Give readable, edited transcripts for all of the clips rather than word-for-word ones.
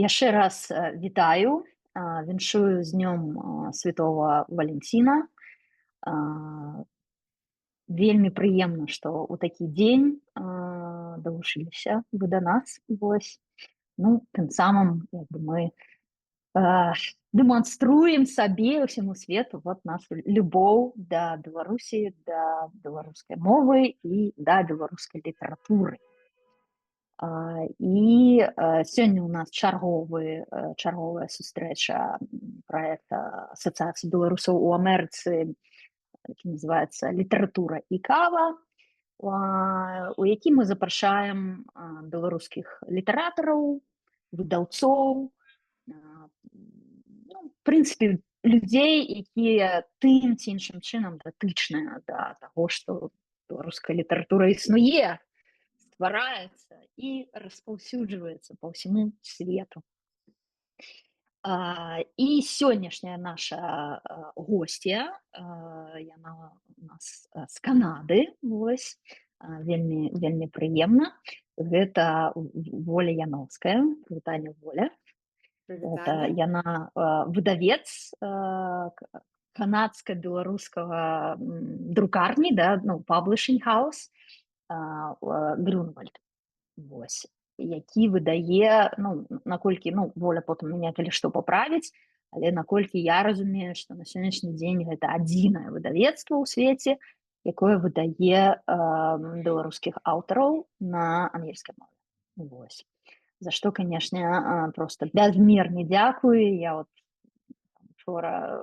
Яшчэ раз вітаю, віншую з днём Святого Валентина. А, Вельмі прыемна, што ў такі дзень далучыліся вы да нас. Вось. Ну, тым самым як бы мы а, дэманструем сабе ўсяму свету вот нашу любоў да Беларусі, да беларускай мовы і да беларускай літаратуры. Сёння ў нас чарговая сустрэча праекта Асацыяцыі беларусаў у Амерыцы, які называецца літаратура і кава, у які мы запрашаем беларускіх літаратараў, выдаўцоў, в прынцыпе, людзей, якія тым ці іншым чынам датычныя да таго, што беларуская літаратура існуе, ствараецца і распаўсюджваецца па ўсяму свету. І сённяшняя наша госця, яна у нас з Канады, вось, вельмі прыемна. Гэта Воля Яноўская. Прывітанне, Воля. Это яна выдавец канадска-беларускага друкарні, да, ну, publishing house Грюнвальд, вось, які выдае, ну, наколькі, ну, Воля потым мяне калі што паправіць, але наколькі я разумею, што на сённяшні дзень гэта адзінае выдавецтва ў свеце, якое выдае беларускіх аўтараў на ангельскай мове. Вось. За што, канешне, проста бязмерна дзякую. Я вот учора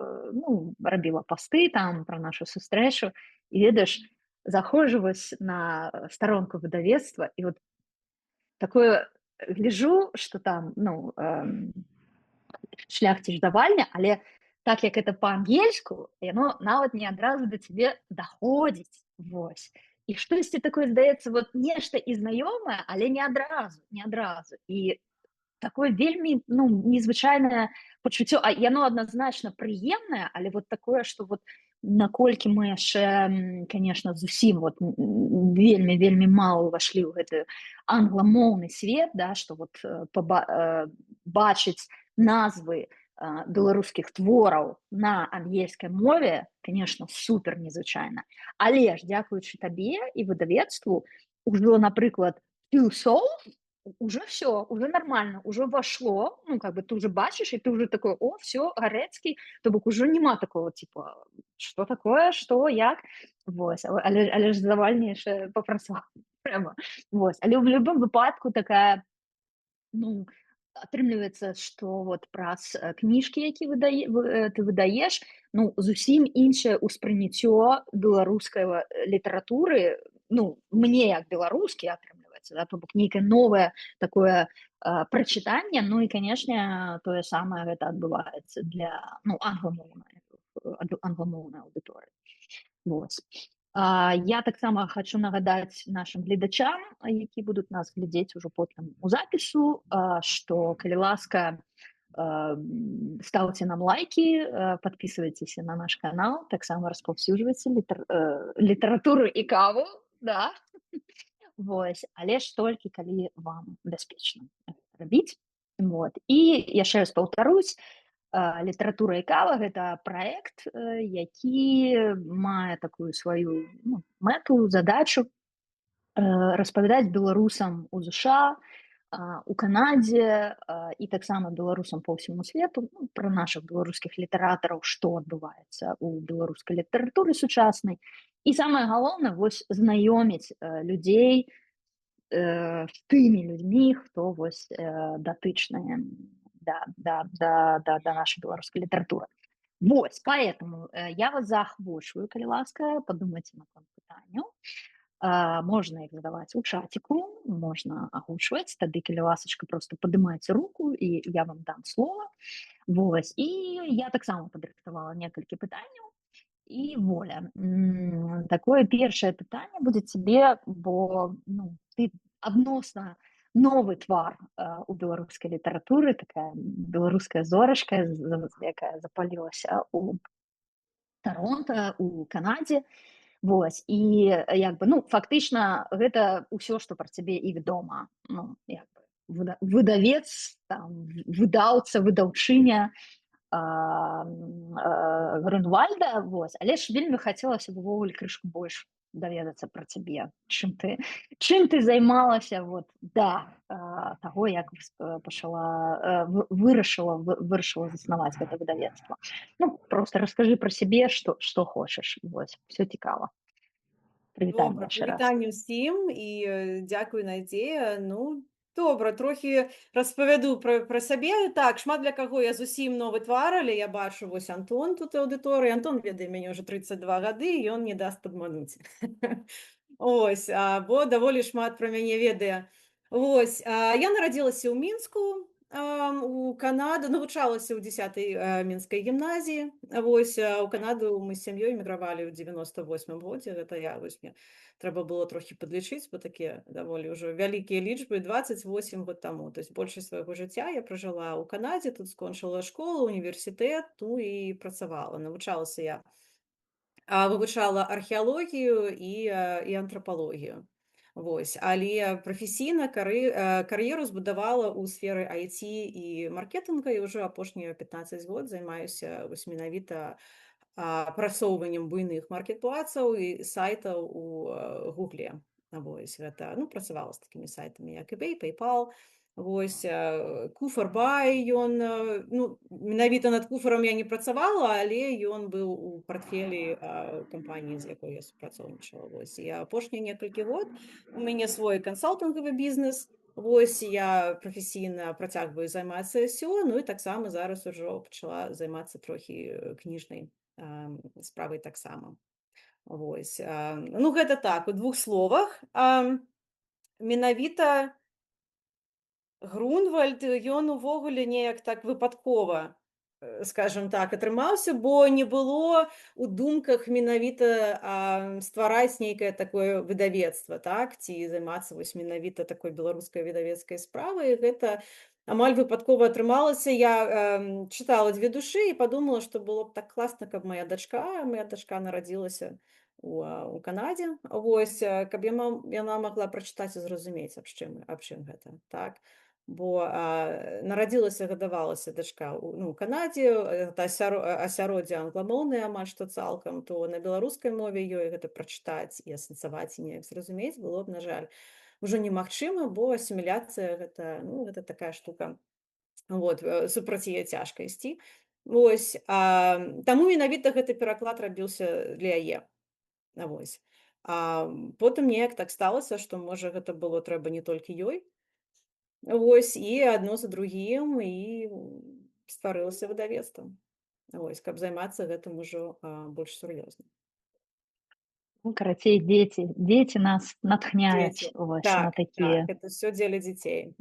рабіла пасты там пра нашу сустрэчу, і ведаеш, заходжу вось на старонку выдавецтва, і вот такое гляжу, што там, ну, шляхціш давальня, але так як это па-ангельску, яно нават не адразу да цябе даходзіць. Вось. І штосьці такое здаецца, вот нешта і знаёмае, але не адразу. І такое вельмі, ну, незвычайнае пачуццё, а яно адназначна прыемнае, але вот такое, што вот наколькі мы яшчэ, конечно, зусім вот вельмі мала ўвайшлі ў гэты англамоўны свет, да, што вот бачыць назвы беларускіх твораў на ангельскай мове, конечно, супер незвычайна. Але ж дзякуючы табе і выдавецтву ужо, напрыклад, Two Souls уже все, уже нормально, уже вошло, ну, как бы ты уже бачишь, и ты уже такой, о, все, Гарецкий, то бок уже нема такого, типа, что такое, что, як, вось, але ж завальніше папрацавала, прямо, вось, але в любом выпадку такая, ну, атрымліваецца, што вот праз кніжкі, які ты выдаеш, ну, зусім іншае ўспрыняццё беларускай літаратуры, ну, мне як беларускі атрымліваецца, да, то бок нейкае новае такое прачытанне, ну і, канешне, тое самае гэта адбываецца для, ну, англамоўнай аўдыторыі. Вось. Я таксама хочу нагадаць нашим гледачам, які будуць нас глядзець ужо потым у запісу, што, калі ласка, ставце нам лайки, подписывайтеся на наш канал, таксама распаўсюджвайце літаратуру і каву, да. Вось, але ж толькі калі вам бяспечна рабіць. Вот. І яшчэ раз паўтарусь, літаратура і кава – гэта праект, які мае такую сваю, ну, мэту, задачу распавядаць беларусам у ЗША, у Канадзе і таксама беларусам па ўсяму свету, ну, пра нашых беларускіх літаратараў, што адбываецца ў беларускай літаратуры сучаснай. І самае галоўнае, вось, знаёміць людзей з тымі людзьмі, хто вось датычныя да нашей белорусской литературы. Вот, поэтому я вас заахвочваю, калі ласка, подумайте наконт пытанняў. Можна іх задаваць у чатику, можна агучваць, тады, калі ласачка, просто падымайце руку, і я вам дам слова. Вось. І я таксама падрыхтавала некалькі пытанняў. І, Воля, такое першае пытанне будзе цябе, бо, ну, ты адносна новы твар у беларускай літаратуры, такая беларуская зорачка, якая запалілася у Таронта, у Канадзе. Вось. І як бы, ну, фактычна гэта ўсё, што пра цябе і вядома, ну, як бы, выдавец, там, выдаўца, выдаўчыня Грюнвальда, вось. Але ж вельмі хацелася б увогуле крышку больш даведацца пра цябе, чым ты займалася вот да таго, як вырашыла заснаваць гэта выдавецтва. Ну просто раскажы пра сябе, што хочаш, вось, все цікава. Прывітанне Добра, яшчэ раз. прывітанне ўсім і дзякуй, Надзея. Ну, добра, трохі распавяду пра сябе. Так, шмат для каго я зусім новы твар, але я бачу, вось Антон тут аўдыторыі. Антон ведае мяне ўжо 32 гады, і ён не даст падмануць. Ось, бо даволі шмат пра мяне ведае. Вось, я нарадзілася ў Мінску, у Канаду, навучалася ў 10-й мінскай гімназіі. Вось, у Канаду мы з сям'ёй эмігравалі ў 98-м годзе. Гэта я, вось мне трэба было трохі падлічыць, бо такія даволі ўжо вялікія лічбы, 28 год таму. То есть большасць свайго жыцця я пражыла ў Канадзе, тут скончыла школу, універсітэт, ну і працавала. Навучалася я, вывучала археалогію і антрапалогію. Вось, але прафесійна кар'еру збудавала ў сферы IT і маркетынга, і ўжо апошнія 15 год займаюся вось менавіта прасоўваннем буйных маркетплацаў і сайтаў у Гугле. Вось, гэта, ну, працавала з такімі сайтамі, як eBay, PayPal. Вось, Куфар-бай, ён, ну, менавіта над Куфарам я не працавала, але ён быў у партфелі кампаніі, з якой я супрацоўнічала. Вось, і апошнія некалькі год у мяне свой кансалтынгавы бізнес. Вось, я прафесійна працягваю займацца SEO, ну і таксама зараз ужо пачала займацца трохі кніжнай справай таксама. Вось, ну гэта так, у 2 словах. Менавіта Грунвальд, ён увогуле неяк так выпадкова, скажем так, атрымаўся, бо не было ў думках менавіта ствараць нейкае такое выдавецтва, так, ці займацца вось менавіта такой беларускай выдавецкай справай. Гэта амаль выпадкова атрымалася. Я чытала «Дзве душы» і падумала, што было б так класна, каб моя дачка нарадзілася у Канадзе. Вось, каб яна магла прачытаць і зразумець, аб чым гэта, так. Бо нарадзілася, гадавалася дачка ў Канадзе, гэта асяроддзе англамоўнае амаль што цалкам, то на беларускай мове ёй гэта прачытаць і асэнсаваць і неяк зразумець было б, на жаль, ужо немагчыма, бо асіміляцыя гэта, ну, гэта такая штука. Вот, супраць яе цяжка ісці. Вось, таму менавіта гэты пераклад рабіўся для яе. Вось. Потым неяк так сталася, што, можа, гэта было трэба не толькі ёй. Вось, і адно за другім, і стварылася выдавецтва. Вось, каб займацца гэтым ужо больш сур'ёзна. Ну, карацей, дзеці нас натхняюць Дзеці. вось на Так, так, такія. это ўсё дзеля дзяцей.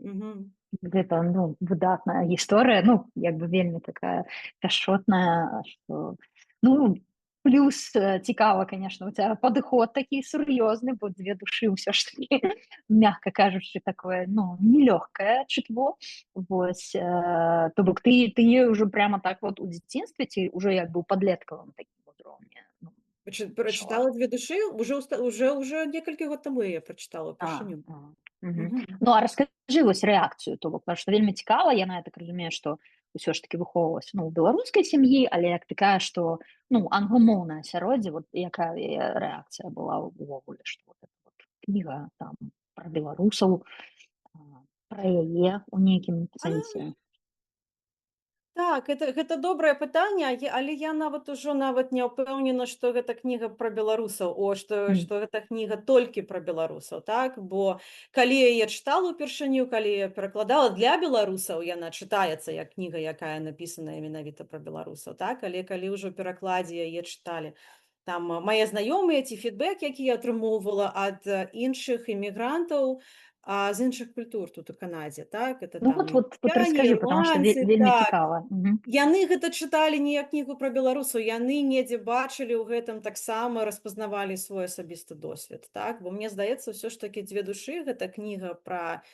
Гэта, ну, выдатная гісторыя, ну, як бы вельмі такая пяшчотная, што, ну, плюс цікава, конечно, у цябе падыход такі сур'ёзны, бо «Дзве душы» ўсё ж такі, мякка кажучы, такое, ну, нелёгкае чытво. Вось, то бок ты ёй ужо прямо так вот у дзяцінстве ці ўжо як бы ў падлеткавым такім узроўні? Ну, Прачытала «Дзве душы», уже некалькі год таму я прачытала ўпершыню. Мгм. Ну, а раскажы вось рэакцыю, то бок, потому што вельмі цікава, яна, я так разумею, што ўсё ж такі выхоўвалася, ну, ў беларускай сям'і, але як ты кажаш, што, ну, англамоўнае асяроддзе, вот якая яе рэакцыя была ўвогуле, што вот эта вот кніга там пра беларусаў, пра яе ў нейкім сэнсе? Так, гэта добрае пытанне, але я нават не ўпэўнена, што гэта кніга пра беларусаў, М. што гэта кніга толькі пра беларусаў, так. Бо калі яе чытала ўпершыню, калі я перакладала для беларусаў, яна чытаецца як кніга, якая напісаная менавіта пра беларусаў, так. Але калі ўжо ў перакладзе яе чыталі там мае знаёмыя ці фідбэк, які я атрымоўвала ад іншых імігрантаў, з іншых культур тут у Канадзе, так, это Ну, там вот індыяне, расскажи, потому что ірландцы, вельмі так. цікава. Мгм. Яны гэта чыталі не як кнігу пра беларусаў, яны недзе бачылі ў гэтым, таксама распазнавалі свой асабісты досвед, так. Бо мне здаецца, ўсё ж такі «Дзве душы» гэта кніга пра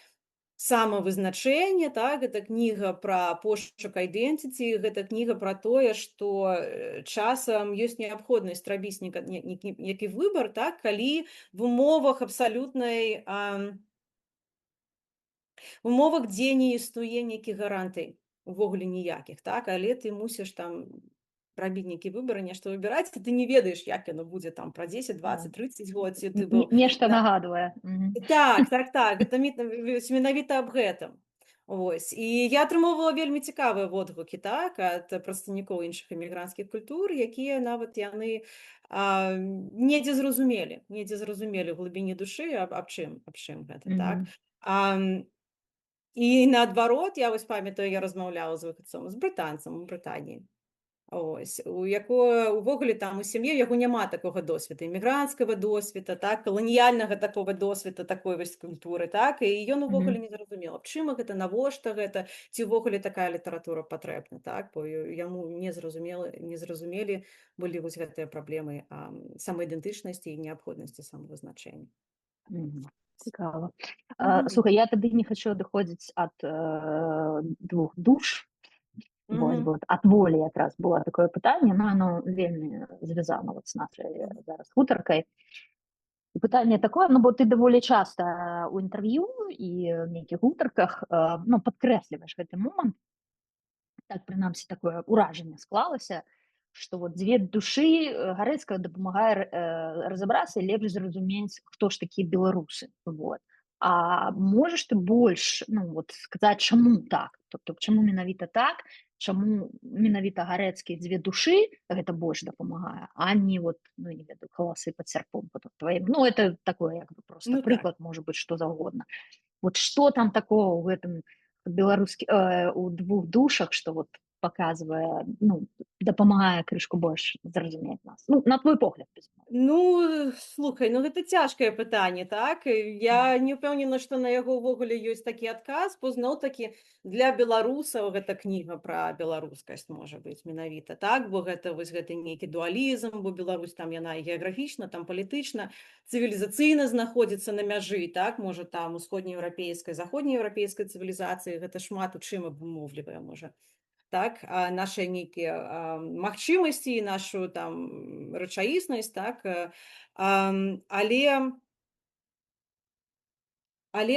самавызначэнне, так, гэта кніга пра пошук айдэнтыці, гэта кніга пра тое, што часам ёсць неабходнасць рабіць нейкі выбар, так, калі в умовах абсалютнай умовах, дзе не існуе нейкіх гарантый, увогуле ніякіх, так, але ты мусіш там рабіць нейкі выбар і нешта выбіраць, і ты не ведаеш, як яно будзе там пра 10, Да. 20, 30 год, ці ты быў Нешта на нагадвае. так, так, так, гэта менавіта аб гэтым. Вось. І я атрымоўвала вельмі цікавыя водгукі, так, ад прадстаўнікоў іншых эмігранцкіх культур, якія нават яны недзе зразумелі ў глыбіні душы, аб чым гэта, так. Мгм. І наадварот, я вось памятаю, я размаўляла з выхадцом, з брытанцам у Брытаніі. Ось, у якое увогуле там у сям'і яго няма такога досведу, эмігранцкага досведа, так, каланіяльнага такога досведа, такой вось культуры, так, і ён увогуле Мгм. не зразумела, аб чым гэта, навошта гэта, ці ўвогуле такая літаратура патрэбна, так, бо яму не зразумелі былі вось гэтыя праблемы самаідэнтычнасці і неабходнасці самавызначэння. Мгм. Цікава. Мгм. Слухай, я тады не хачу адыходзіць ад двух душ. Вось, Мгм. бо ад волі якраз было такое пытанне, но оно вельмі звязана вот з нашай Мгм. зараз гутаркай. І пытанне такое, ну, бо ты даволі часта ў інтэрв'ю і нейкіх гутарках, ну, падкрэсліваеш гэты момант, так прынамсі такое ўражанне склалася, што вот дзве душы гарэцкая дапамагае разабрацца і лепш зразумець, хто ж такія беларусы. Вот. А можаш ты больш, ну, вот, сказаць, чаму так, тобто чаму менавіта так, чаму менавіта гарэцкія дзве душы гэта больш дапамагае, а не вот, ну, не ведаю, галасы пад сярпом тваім. Ну, это такое як бы просто Ну так. прыклад можа быць што заўгодна. Вот что там такого ў гэтым беларускі у двух душах, што вот показвае, ну, дапамагае крышку больш зразумець нас, ну, на твой погляд, безумоўна. Ну, слухай, ну гэта цяжкае пытанне, так? Я не ўпэўнена, што на яго ўвогуле ёсць такі адказ, бо зноў-такі для беларусаў гэта кніга пра беларускасць можа быць менавіта, так? Бо гэта вось гэты нейкі дуалізм, бо Беларусь там яна і геаграфічна, там палітычна, цывілізацыйна знаходзіцца на мяжы, так? Можа там усходнееўрапейскай, заходнееўрапейскай цывілізацыі, гэта шмат у чым абумоўлівае можа. Так, наши нейкія магчымасці, нашу там рэчаіснасць, так, але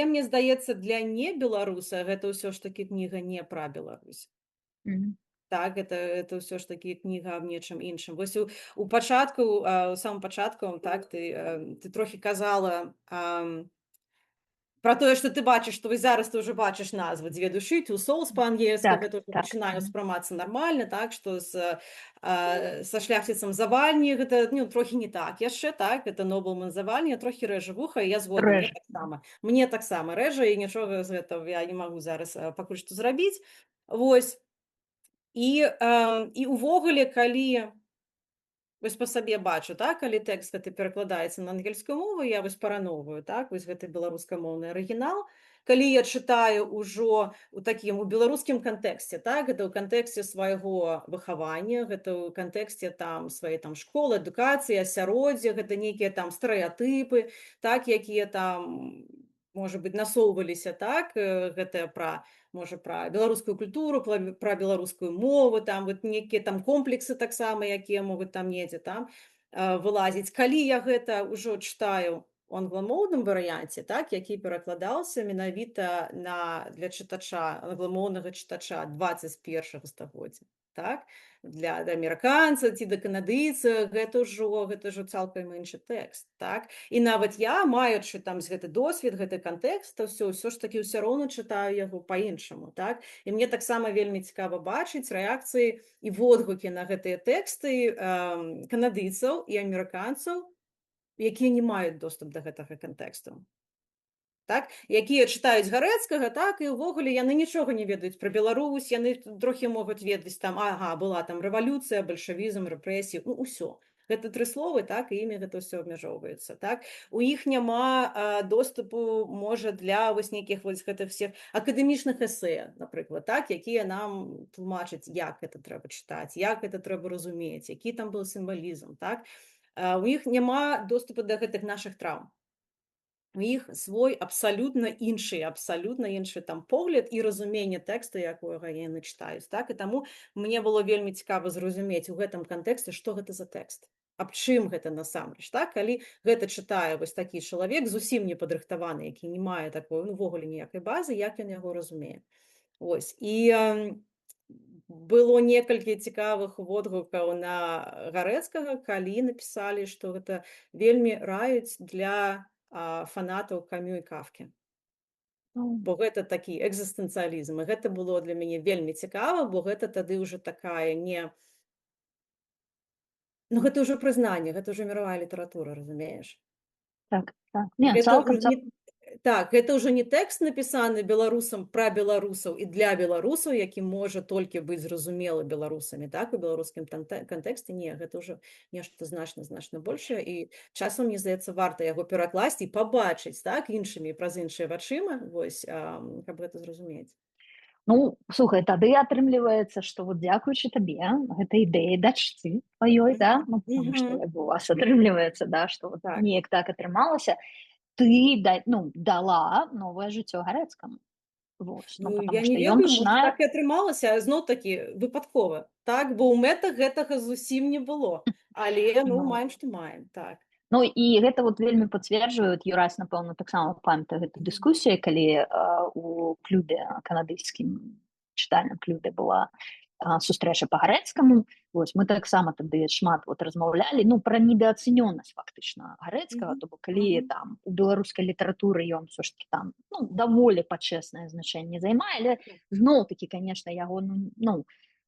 мне здаецца, для небеларуса гэта ўсё ж такі кніга не пра Беларусь. Мгм. Так, это ўсё ж такі кніга аб нечым іншым. Вось у пачатку, у самым пачатку, так, ты трохі казала, пра тое, што ты бачыш, што вось зараз ты ўжо бачыш назвы «Дзве душы», «Two souls» па-ангельску, Так, гэта ўжо так. пачынае ўспрымацца нармальна, так, што са шляхціцам Завальні гэта, ну, трохі не так яшчэ, так, это нобелман Завальні, трохі рэжа вуха, і я згодна, мне Рэжа. таксама. Мне таксама рэжа, і нічога з гэтага я не магу зараз пакуль што зрабіць. Вось. І ўвогуле, калі вось па сабе бачу, так, калі тэкст гэты перакладаецца на ангельскую мову, я вось параўноўваю, так, вось гэты беларускамоўны арыгінал. Калі я чытаю ўжо у такім у беларускім кантэксце, так, гэта ў кантэксце свайго выхавання, гэта ў кантэксце там сваёй там школы, адукацыі, асяроддзя, гэта нейкія там стэрэатыпы, так, якія там, можа быць, насоўваліся, так, гэтыя можа, пра беларускую культуру, пра беларускую мову, там вот нейкія там комплексы таксама, якія могуць там недзе там вылазіць. Калі я гэта ўжо чытаю у англамоўным варыянце, так, які перакладаўся менавіта для чытача, англамоўнага чытача 21 стагоддзя, так, для амерыканца ці да канадыйца, гэта ўжо цалкам іншы тэкст, так. І нават я, маючы там гэты досвед, гэты кантэкст, то ўсё ж такі ўсё роўна чытаю яго па-іншаму, так. І мне таксама вельмі цікава бачыць рэакцыі і водгукі на гэтыя тэксты канадыйцаў і амерыканцаў, якія не маюць доступ да гэтага кантэксту. Так, якія чытаюць гарэцкага, так, і ўвогуле яны нічога не ведаюць пра Беларусь, яны трохі могуць ведаць там, ага, была там рэвалюцыя, бальшавізм, рэпрэсіі, ну, ўсё. Гэта 3 словы, так, і імі гэта ўсё абмяжоўваецца, так. У іх няма доступу, можа, для вось нейкіх вось гэтых всех акадэмічных эсэ, напрыклад, так, якія нам тлумачаць, як гэта трэба чытаць, як гэта трэба разумець, які там быў сімвалізм, так. У іх няма доступу да гэтых нашых траўм. У іх свой абсалютна іншы там погляд і разуменне тэкста, якога яны чытаюць, так. І таму мне было вельмі цікава зразумець у гэтым кантэксце, што гэта за тэкст. аб чым гэта насамрэч, так? Калі гэта чытае вось такі чалавек, зусім не падрыхтаваны, які не мае такой, ну, увогуле ніякай базы, як ён яго разумее. Ось. І было некалькі цікавых водгукаў на Гарэцкага, калі напісалі, што гэта вельмі раюць для фанатаў Камю і Кафкі. Ну, Бо гэта такі экзістэнцыялізм. І гэта было для мяне вельмі цікава, бо гэта тады ўжо такая не... Ну, гэта ўжо прызнанне, гэта ўжо міровая літаратура, разумееш? так, так. Не, Гэта цалкам, ўжо не... Так, гэта ўжо не тэкст напісаны беларусам пра беларусаў і для беларусаў, які можа толькі быць зразумелы беларусамі, так, у беларускім кантэксце. Не, гэта ўжо нешта значна большае, і часам, мне здаецца, варта яго перакласці і пабачыць, так, іншымі, праз іншыя вачыма, вось, каб гэта зразумець. Ну, слухай, тады атрымліваецца, што вот дзякуючы табе, гэтай ідэі дачцы тваёй, да, ну, потому што Мгм. як бы у вас атрымліваецца, да, што вот Так. неяк так атрымалася, ты ну, дала новае жыццё Гарэцкаму. Вот, ну, Ну, потому я не што ён ведаю, можа, пачынае... так і атрымалася, зноў-такі выпадкова, так, бо ў мэтах гэтага зусім не было. Але, ну, Ну, маем, што маем, так. ну, і гэта вот вельмі пацверджваюць, Юрась, напэўна, таксама памятае гэту Мгм. дыскусію, калі у клубе канадыйскім чытальным клубе была сустрэча па Гарэцкаму. Вось, мы таксама тады шмат вот размаўлялі, ну, пра недаацэнёнасць фактычна Гарэцкага, Мгм. то бок калі Мгм. там у беларускай літаратуры ён ўсё ж такі там, ну, даволі пачэснае значэнне займае, але зноў-такі, канешне, яго, ну,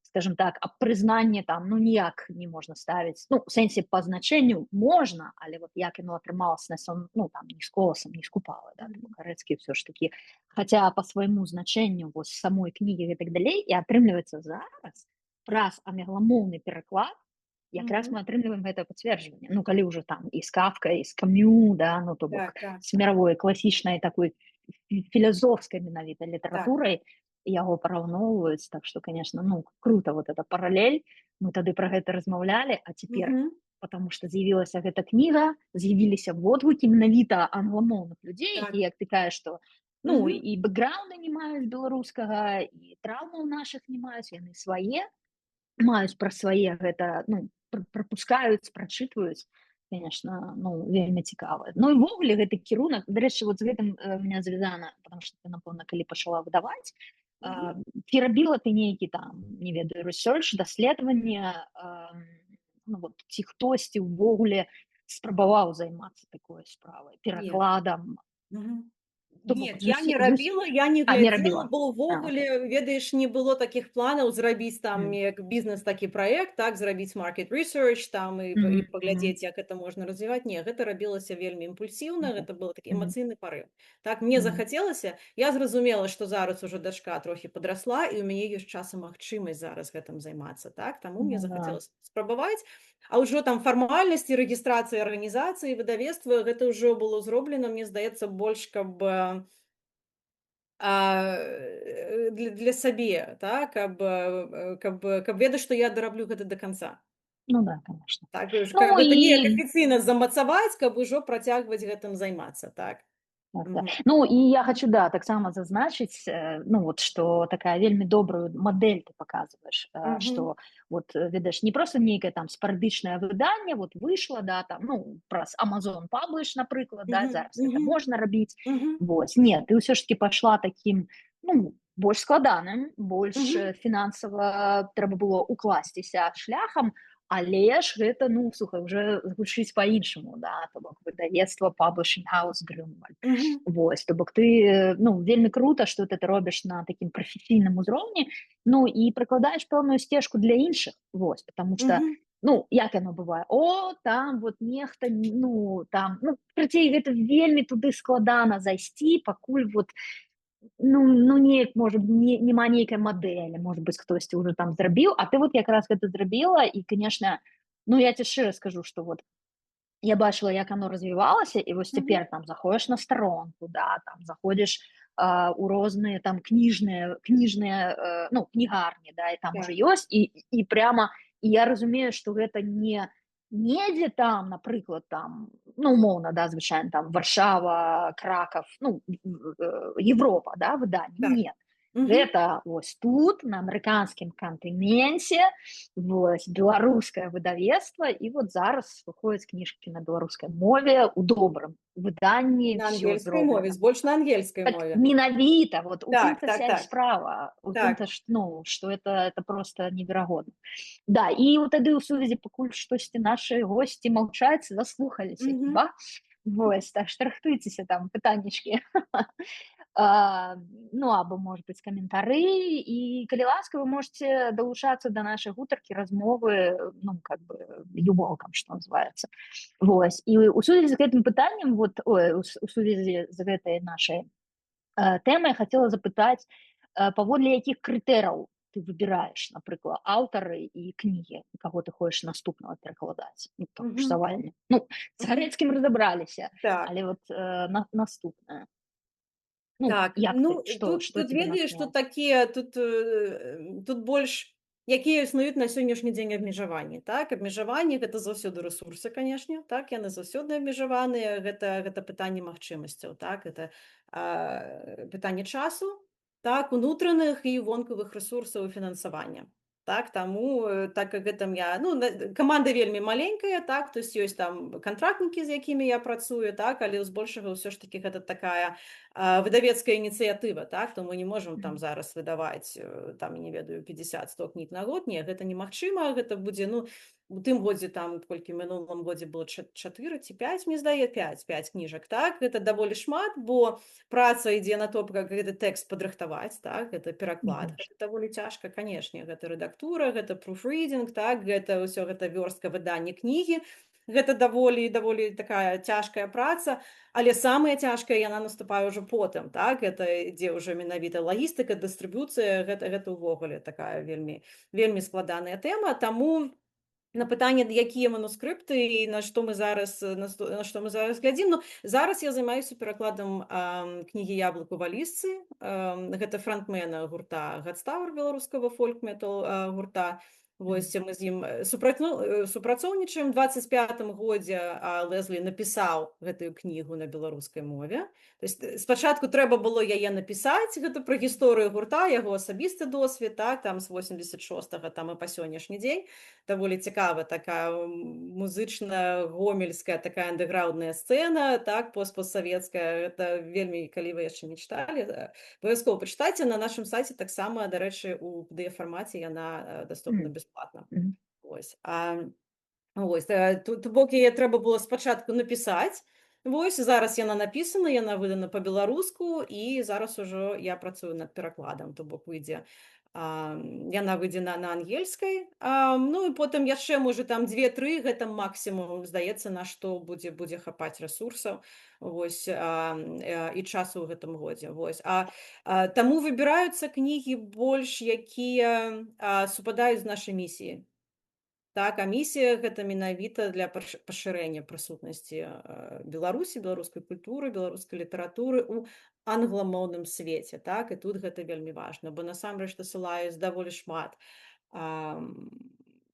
скажем так, а прызнанне там, ну, ніяк не можна ставіць. Ну, у сэнсе па значэнню можна, але вот як яно атрымалася, ну, там, ні з коласам не скупала, да, Мгм. Гарэцкі ўсё ж такі, хаця па свайму значэнню вось самой кнігі і так далей, і атрымліваецца зараз праз англамоўны пераклад якраз Мгм. мы атрымліваем гэта пацверджванне. Ну, калі ўжо там і з Кафкай, і з Камю, да, ну, то бок Так. з міровой класічнай такой філасофскай менавіта Так. літаратурай яго параўноўваюць, так што, конечно, ну, круто вот эта паралель, мы тады пра гэта размаўлялі, а цяпер, Мгм. потому што з'явілася гэта кніга, з'явіліся водгукі менавіта англамоўных людзей, Так. і як ты кажаш, што, ну, Мгм. і бэкграунда не маюць беларускага, і траўмаў нашых не маюць, яны свае, маюць пра свае гэта, ну, прапускаюць, прачытваюць, конечно, ну, вельмі цікава. Ну, і ўвогуле гэты кірунак, дарэчы, вот з гэтым меня звязана, потому што ты, напэўна, калі пачала выдаваць, Мгм. ці рабіла ты нейкі там, не ведаю, рэсерч, даследаванне, ну, вот, ці хтосьці ўвогуле спрабаваў займацца такой справай, Не. перакладам, Мгм. то бок Не, я не рабіла, я не не глядзела, рабіла. бо Окей. ўвогуле, ведаеш, не было такіх планаў зрабіць там Мгм. як бізнес такі праект, так, зрабіць market research там і Мгм. Мгм. паглядзець, як гэта можна развіваць. Не, гэта рабілася вельмі імпульсіўна, Окей. гэта был такі Мгм. эмацыйны парыў. Так, мне Мгм. захацелася, я зразумела, што зараз ужо дачка трохі падрасла, і ў мяне ёсць часам магчымасць зараз гэтым займацца, так, таму мне Ну да. захацелася спрабаваць. А ўжо там фармальнасці, рэгістрацыі арганізацыі, выдавецтва, гэта ўжо было зроблена, мне здаецца, больш каб для сабе, так, каб ведаць, што я дараблю гэта да канца. Ну да, конечно. Так, Ну гэта неяк і афіцыйна замацаваць, каб ужо працягваць гэтым займацца, так. так, так. Мгм. Ну і я хочу, да, таксама зазначыць, ну вот, што такая вельмі добрую мадэль ты паказваеш, Мгм. што вот, ведаеш, не проста нейкае там спарадычнае выданне, вот выйшла, да, там, ну, праз Amazon Publish, напрыклад, да, Мгм. зараз гэта Мгм. можна рабіць. Мгм. Вось, не, ты ўсё ж таки пашла такім, ну, больш складаным, больш Мгм. фінансава трэба было укласціся шляхам, але ж гэта, ну, слухай, уже гучыць па-іншаму, да, то бок выдавецтва Publishing House Grünwald. Мгм. Вось, то бок ты, ну, вельмі крута, што ты робіш на такім прафесійным узроўні, ну, і прыкладаеш пэўную сцежку для іншых, вось, потому што, Мгм. ну, як яно бывае, о, там вот нехта, ну, там, ну, працей, гэта вельмі туды складана зайсці, пакуль вот, ну неяк, можа, няма нейкай мадэлі, можа быць, хтосьці ўжо там зрабіў, а ты вот якраз гэта зрабіла, і, канешне, ну, я тебе шчыра скажу, што вот я бачыла, як оно развівалася, і вось Мгм. цяпер там заходзіш на старонку, да, там заходзіш у розныя там кніжныя, ну, кнігарні, да, і там уже Так. ёсць, і прямо, і я разумею, што гэта не недзе там, напрыклад, там, ну, умоўна, да, звычайна там Варшава, Краков, ну, Европа, да, выданне, Так. нет. Мгм. Гэта вось тут, на амерыканскім кантыненце, вось беларускае выдавецтва, і вот зараз выходзяць кніжкі на беларускай мове ў добрым выданні, На все ангельскай мове, зроблена. больш на ангельскай Так мове. менавіта, вот у Так, тым-то так, вся і так, справа, у так. тым-то ж, ну, што это просто неверагодна. Да, і вот тады ў сувязі пакуль штосьці нашы госці маўчаць, заслухаліся Мгм. хіба? Вось, так што рыхтуйцеся там пытаннячкі. Ну, або, может быть, каментары. І калі ласка, вы можете далучацца да нашай гутаркі, размовы, ну, как бы, юмолкам, што называецца. Вось. І ў сувязі з гэтым пытаннем, вот, ой, у сувязі з гэтай нашай тэмай хацела запытаць, паводле якіх крытэраў ты выбіраеш, напрыклад, аўтары і кнігі, каго ты хочаш наступнага перакладаць, ну, там, Мгм. Савальні. Ну, з Мгм. Гарэцкім разабраліся, Так. але вот наступнае. Ну, Так, як ты, ну што тут што тут цябе ведаеш, натхняе? тут такія тут больш якія існуюць на сённяшні дзень абмежаванні, так? Абмежаванні гэта заўсёды рэсурсы, канешне, так, яны заўсёды абмежаваныя, гэта пытанне магчымасцяў, так, это пытанне часу, так, унутраных і вонкавых рэсурсаў і фінансавання. Так, таму, так як гэтым я ну, каманда вельмі маленькая, так, то ёсць там кантрактнікі, з якімі я працую, так, але збольшага ўсё ж такі гэта такая выдавецкая ініцыятыва, так, то мы не можам там Мгм. зараз выдаваць там не ведаю 50-100 кніг на год, не, гэта немагчыма, гэта будзе ну у тым годзе там колькі мінулым годзе было 4 ці 5, мне здае 5 кніжак, так, гэта даволі шмат, бо праца ідзе на то, как гэты тэкст падрыхтаваць, так, гэта пераклад, Мгм. гэта даволі цяжка, канешне, гэта рэдактура, гэта пруфридинг, так, гэта ўсё гэта вёрстка выдання кнігі, гэта даволі такая цяжкая праца, але самая цяжкая яна наступае ўжо потым, так, гэта ідзе ўжо менавіта лагістыка, дыстрыб'юцыя, гэта ўвогуле такая вельмі складаная тэма, таму на пытанне, якія манускрыпты і на што мы зараз глядзім. Ну, зараз я займаюся перакладам кнігі яблык у валізцы. Гэта франтмена гурта Гадстауэр беларускага фольк-метал гурта. Вось Мгм. мы з ім супрацоўнічаем. 25 годзе Лезлі напісаў гэтую кнігу на беларускай мове. То есть спачатку трэба было яе напісаць, гэта пра гісторыю гурта, яго асабісты досвед, так, там з 86-го там і па сённяшні дзень. Даволі цікава такая музычная гомельская такая андэграўдная сцэна, так, постсавецкая. Это вельмі, калі вы яшчэ не чыталі, абавязкова пачытайце. На нашым сайце таксама, дарэчы, у PDF-фармаце яна даступна Мгм. бясплатна. Мгм. Вось. Вось, тут бок яе трэба было спачатку напісаць. Вось, зараз яна напісана, яна выдана па-беларуску, і зараз ужо я працую над перакладам, то бок выйдзе яна выйдзе на ангельскай. Ну і потым яшчэ можа там 2-3 гэта максімум, здаецца, на што будзе хапаць рэсурсаў, вось, і часу ў гэтым годзе. Вось. Таму выбіраюцца кнігі больш, якія супадаюць з нашай місіяй. Так, місія гэта менавіта для пашырэння прысутнасці Беларусі, беларускай культуры, беларускай літаратуры ў англамоўным свеце. Так, і тут гэта вельмі важна, бо насамрэч дасылаюць даволі шмат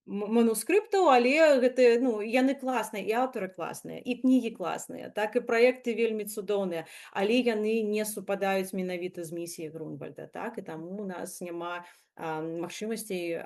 манускрыптаў, але гэта ну, яны класныя, і аўтары класныя, і кнігі класныя, так і праекты вельмі цудоўныя, але яны не супадаюць менавіта з місіяй Грунвальда, так, і таму у нас няма магчымасцей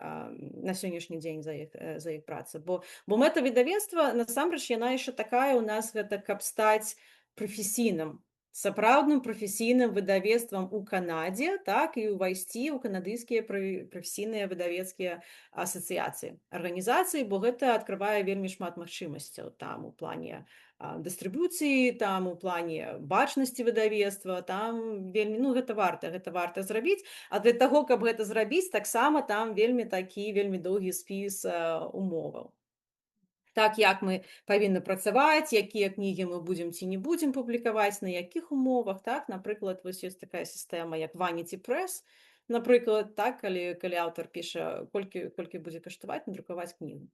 на сённяшні дзень за іх працы. Бо мэта выдавецтва насамрэч яна яшчэ такая у нас гэта каб стаць прафесійным, сапраўдным прафесійным выдавецтвам у Канадзе, так, і ўвайсці ў канадыйскія прафесійныя выдавецкія асацыяцыі, арганізацыі, бо гэта адкрывае вельмі шмат магчымасцяў там у плане дыстрыбуцыі, там у плане бачнасці выдавецтва, там вельмі ну гэта варта зрабіць. А для таго, каб гэта зрабіць, таксама там вельмі доўгі спіс умоваў. Так, як мы павінны працаваць, якія кнігі мы будзем ці не будзем публікаваць, на якіх умовах, так, напрыклад, вось ёсць такая сістэма, як Vanity Press, напрыклад, так, калі аўтар піша, колькі будзе каштаваць надрукаваць кнігу.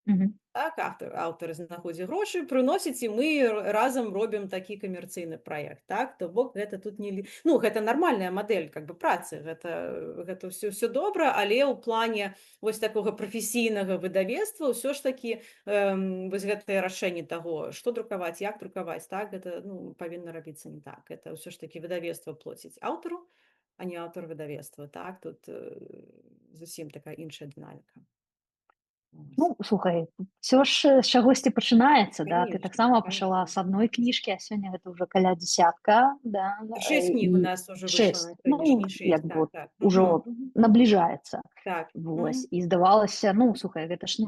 Мгм. Так, аўтар знаходзіць грошы, прыносіць, і мы разам робім такі камерцыйны праект, так, то бок гэта тут не ну, гэта нармальная мадэль как бы працы, гэта ўсё добра, але ў плане вось такога прафесійнага выдавецтва ўсё ж такі вось гэтае рашэнне таго, што друкаваць, як друкаваць, так, гэта ну, павінна рабіцца не так. Это ўсё ж такі выдавецтва плоціць аўтару, а не аўтар выдавецтва, так? Тут зусім такая іншая дынаміка. Ось. Ну, слухай, все ж з чагосьці пачынаецца, да? Ты Конечно, таксама пачала конечно. з адной кніжкі, а сёння гэта ўжо каля дзясятка, да, 6 кніг у і нас уже выйшла 6. на Ну, сённяшні 6, як так, бы так. ўжо Мгм. набліжаецца. Так. Вось. І здавалася, ну, слухай, гэта ж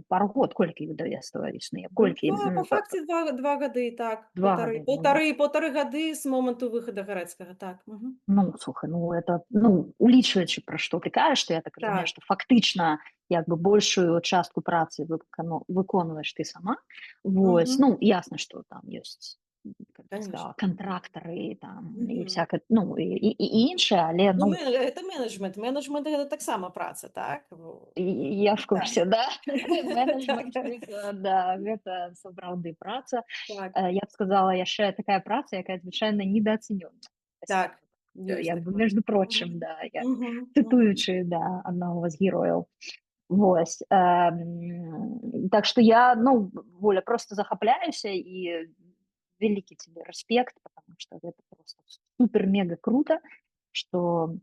пару год, колькі выдавецтва існуе, Ну, колькі, по факце 2 гады, так. 2 гады. Полторы гады з моманту выхаду Гарэцкага, так. Мгм. Ну, слухай, ну, это, ну, улічваючы, пра што ты кажаш, што я так разумею, Так. што фактычна як бы большую частку працы выконваеш ты сама. Вось. Мгм. Ну, ясна, што там ёсць, как ты Конечно. сказала, кантрактары там і Мгм. всякае, ну, і іншае, але, Ну, ну, гэта менеджмент. Менеджмент гэта таксама праца, так? я в Так. курсе, да? Так. Менеджмент, да, гэта сапраўды праца. Так. Я б сказала, яшчэ такая праца, якая звычайна недаацэнёна. Так. Ёсць Як бы, такое. между прочим, Мгм. да, я Мгм. Мгм. цытуючы, да, аднаго з герояў. Вось. Так што я, ну, Воля, просто захапляюся, і вялікі тебе рэспект, потому што гэта просто супер-мега круто, што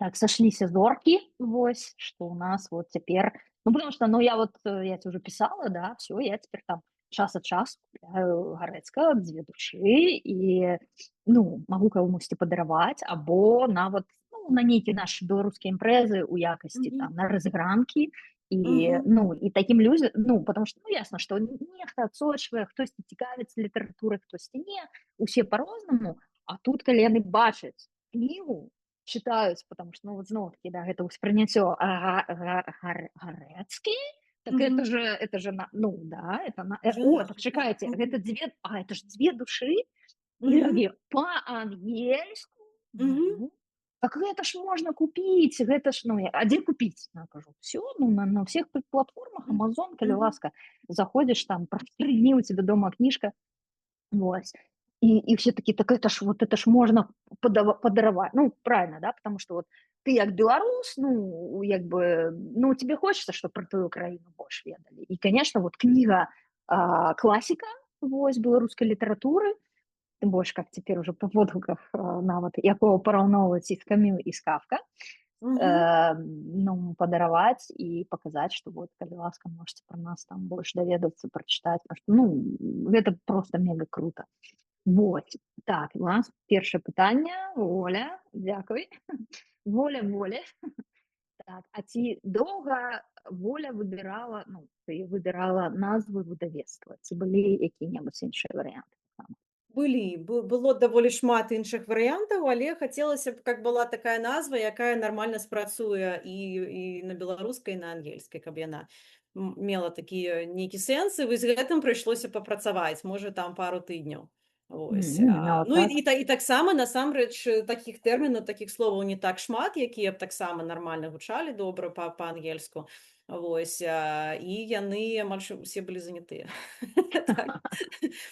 так сошліся зоркі, вось, што ў нас вот цяпер, ну, потому что, ну, я тебе уже писала, да, все, я теперь там час ад часу купляю Гарэцкага, дзве душы, і, ну, магу камусьці падараваць, або нават, ну, на нейкія нашы беларускія імпрэзы ў якасці Мгм. там на разыгранкі, і, Мгм. ну, і такім людзям, ну, потому что, ну, ясна, што нехта адсочвае, хтосьці цікавіцца літаратурай, хтосьці не, усе по-рознаму, а тут, калі яны бачаць кнігу, читаюць, потому что, ну, вот зноў-таки, да, гэта ўспрыняццё Гарэцкі, так Мгм. это же, ну, да, это Уже так наше, так. чакайце, Мгм. это ж дзве душы, і Мгм. такі, па-ангельску, Мгм. ну, так гэта ж можна купіць, гэта ж, ну, а дзе купіць? Я кажу, все, ну, на всех платформах, Amazon, калі Мгм. ласка, заходишь там, праз 3 дні у тебя дома кніжка, вось. И все таки так это ж можно подаровать. Ну, правильно, да, потому что вот ты як беларус, ну, як бы, ну, тебе хочется, чтобы про твою краіну больше ведали. И, конечно, вот книга классика, вось, беларускай літаратуры, тым больш, как теперь уже по водгуках нават, якого параўноўваць і з Камю, і з Кафка, Мгм. ну, падараваць і паказаць, што вот, калі ласка, можете про нас там больш даведацца, прачытаць, ну, гэта просто мега круто. Вот. Так, у нас першае пытанне. Оля, дзякуй. Воля. Так, а ці доўга Воля выбірала, ну, ты выбірала назвы выдавецтва? Ці былі якія-небудзь іншыя варыянты? Было даволі шмат іншых варыянтаў, але хацелася б, каб была такая назва, якая нармальна спрацуе і на беларускай, і на ангельскай, каб яна мела такі нейкі сэнс, і вось з гэтым прыйшлося папрацаваць, можа, там пару тыдняў. Вось. Ну, Ну так. і таксама насамрэч такіх тэрмінаў, такіх словаў не так шмат, якія б таксама нармальна гучалі добра па-ангельску. Вось, і яны амаль усе былі занятыя. Так.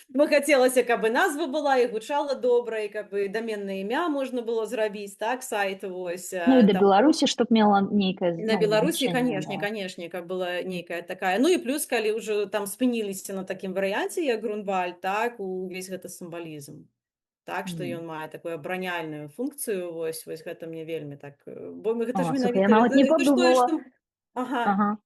Бо хацелася, каб і назва была, і гучала добра, і каб і даменнае імя можна было зрабіць, так, сайт, вось. Ну, і да Таму Беларусі, чтоб мела нейкае, на ну, Беларусі, значэнне, канешне, да. канешне, каб была нейкая такая. Ну і плюс, калі ўжо там спыніліся на такім варыянце, як Грунвальд, так, увесь гэты сімвалізм. Так, што ён мае такую абараняльную функцыю, вось гэта мне вельмі так, бо гэта ж О, слухай, я менавіта нават не гэта ж тое, подумала. што ага. Ага.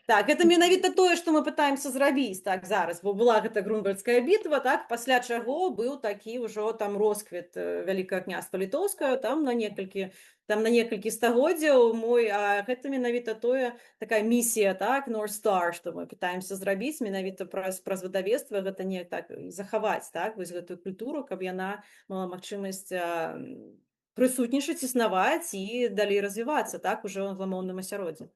Так, гэта менавіта тое, што мы пытаемся зрабіць так зараз, бо была гэта Грунвальдская бітва, так, пасля чаго быў такі ўжо там росквіт Вялікага княства Літоўскага, там на некалькі стагоддзяў гэта менавіта тое, такая місія, так, North Star, што мы пытаемся зрабіць менавіта праз выдавецтва, гэта не так захаваць, так, вось гэтую культуру, каб яна мала магчымасць прысутнічаць, існаваць і далей развівацца, так, ужо ў англамоўным асяроддзі.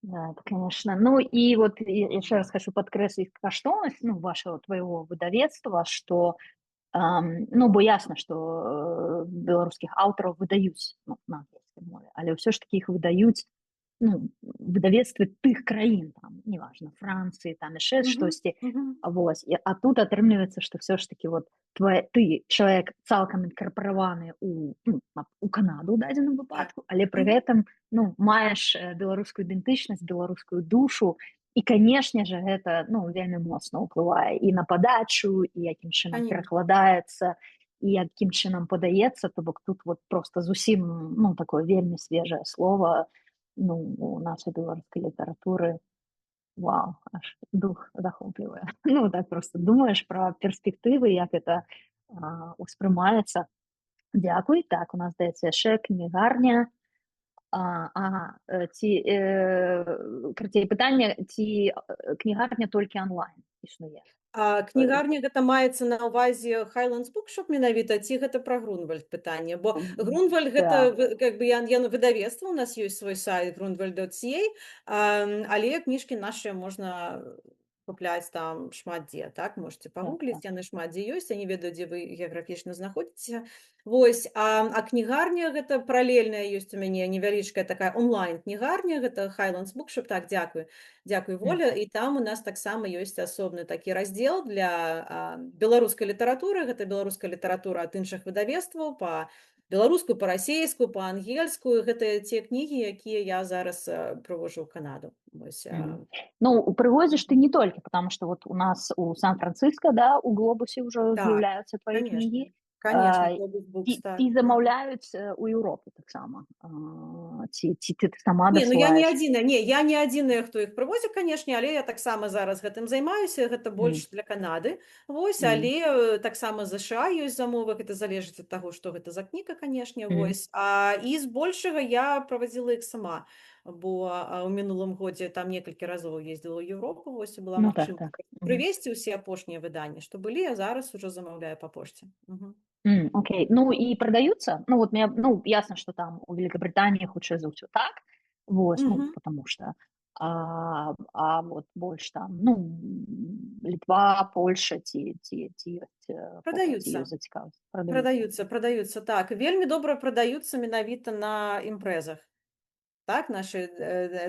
Да, это, конечно. Ну, и вот еще раз хочу подкрэсліць каштоўнасць, ну, вашего, твоего выдавецтва, что, ну, бо ясна, что беларускіх аўтараў выдаюць, ну, на ангельскай мове, але ўсё ж таки іх выдаюць, ну, выдавецтвы тых краін, там, неважно, Францыі, там яшчэ Мгм, штосьці. мгм. Вось. А тут атрымліваецца, што все ж таки вот ты чалавек цалкам інкарпараваны у Канаду ў дадзеным Так. выпадку, але пры Мгм. гэтым, ну, маеш беларускую ідэнтычнасць, беларускую душу, і, канешне же, гэта, ну, вельмі моцна ўплывае і на падачу, і якім чынам Конечно. перакладаецца, і якім чынам падаецца, то бок тут вот просто зусім ну такое вельмі свежае слово ну у нашай беларускай літаратуры. Вау, аж дух захоплівае. Ну так просто думаеш пра перспектывы, як это успрымаецца. Дзякуй. Так, у нас здаецца яшчэ кнігарня. Ага, ці карацей пытанне, ці кнігарня толькі онлайн існуе? А Э, кнігарня гэта маецца на ўвазе Highlands Bookshop менавіта ці гэта пра Грунвальд пытанне? Бо Грунвальд Да. гэта как бы яно выдавецтва, у нас ёсць свой сайт grunwald.ca, але кніжкі нашыя можна купляць там шмат дзе, так? Можаце Так, пагугліць, так. яны шмат дзе ёсць, я не ведаю, дзе вы геаграфічна знаходзіцеся. Вось, а кнігарня гэта паралельная ёсць у мяне невялічкая такая онлайн-кнігарня, гэта Highlands Bookshop, так, дзякуй. Дзякуй, Воля. Мгм. І там у нас таксама ёсць асобны такі раздзел для беларускай літаратуры. Гэта беларуская літаратура ад іншых выдавецтваў па-беларуску, па-расейску, па-ангельску. Гэта те кнігі, якія я зараз прывожу ў Канаду. Вось, Мгм. Ну, привозишь ты не только, потому что вот у нас у Сан-Франциско, да, у Глобусе уже так, з'яўляюцца твои конечно. кнігі. Конечно, Globus Books, Ці так. замаўляюць у Еўропы таксама? Ці ты сама Не, ну я не дасылаеш? адзіная, не, я не адзіная, хто іх прывозіць, канешне, але я таксама зараз гэтым займаюся, гэта Мгм. больш для Канады. Вось, Мгм. але таксама ЗША ёсць замовы, гэта залежыць ад таго, што гэта за кніга, канешне, Мгм. вось. І збольшага я правадзіла іх сама, бо ў мінулым годзе там некалькі разоў ездзіла ў Еўропу, вось і была Ну так, магчымасць так. Мгм. прывезці ўсе апошнія выданні, што былі, а зараз ужо замаўляю па пошце. Окей. Ну и продаются? Ну вот мне, ну ясно, что там у Великобритании хутчэй за ўсё так, вот, ну Мгм. потому что, вот больше там, ну, Литва, Польша, ці ёсць попыт, ці Продаюцца. ёсць зацікаўленасць, продаюцца. Продаюцца, так. Вельмі добра прадаюцца менавіта на імпрэзах. Так, нашы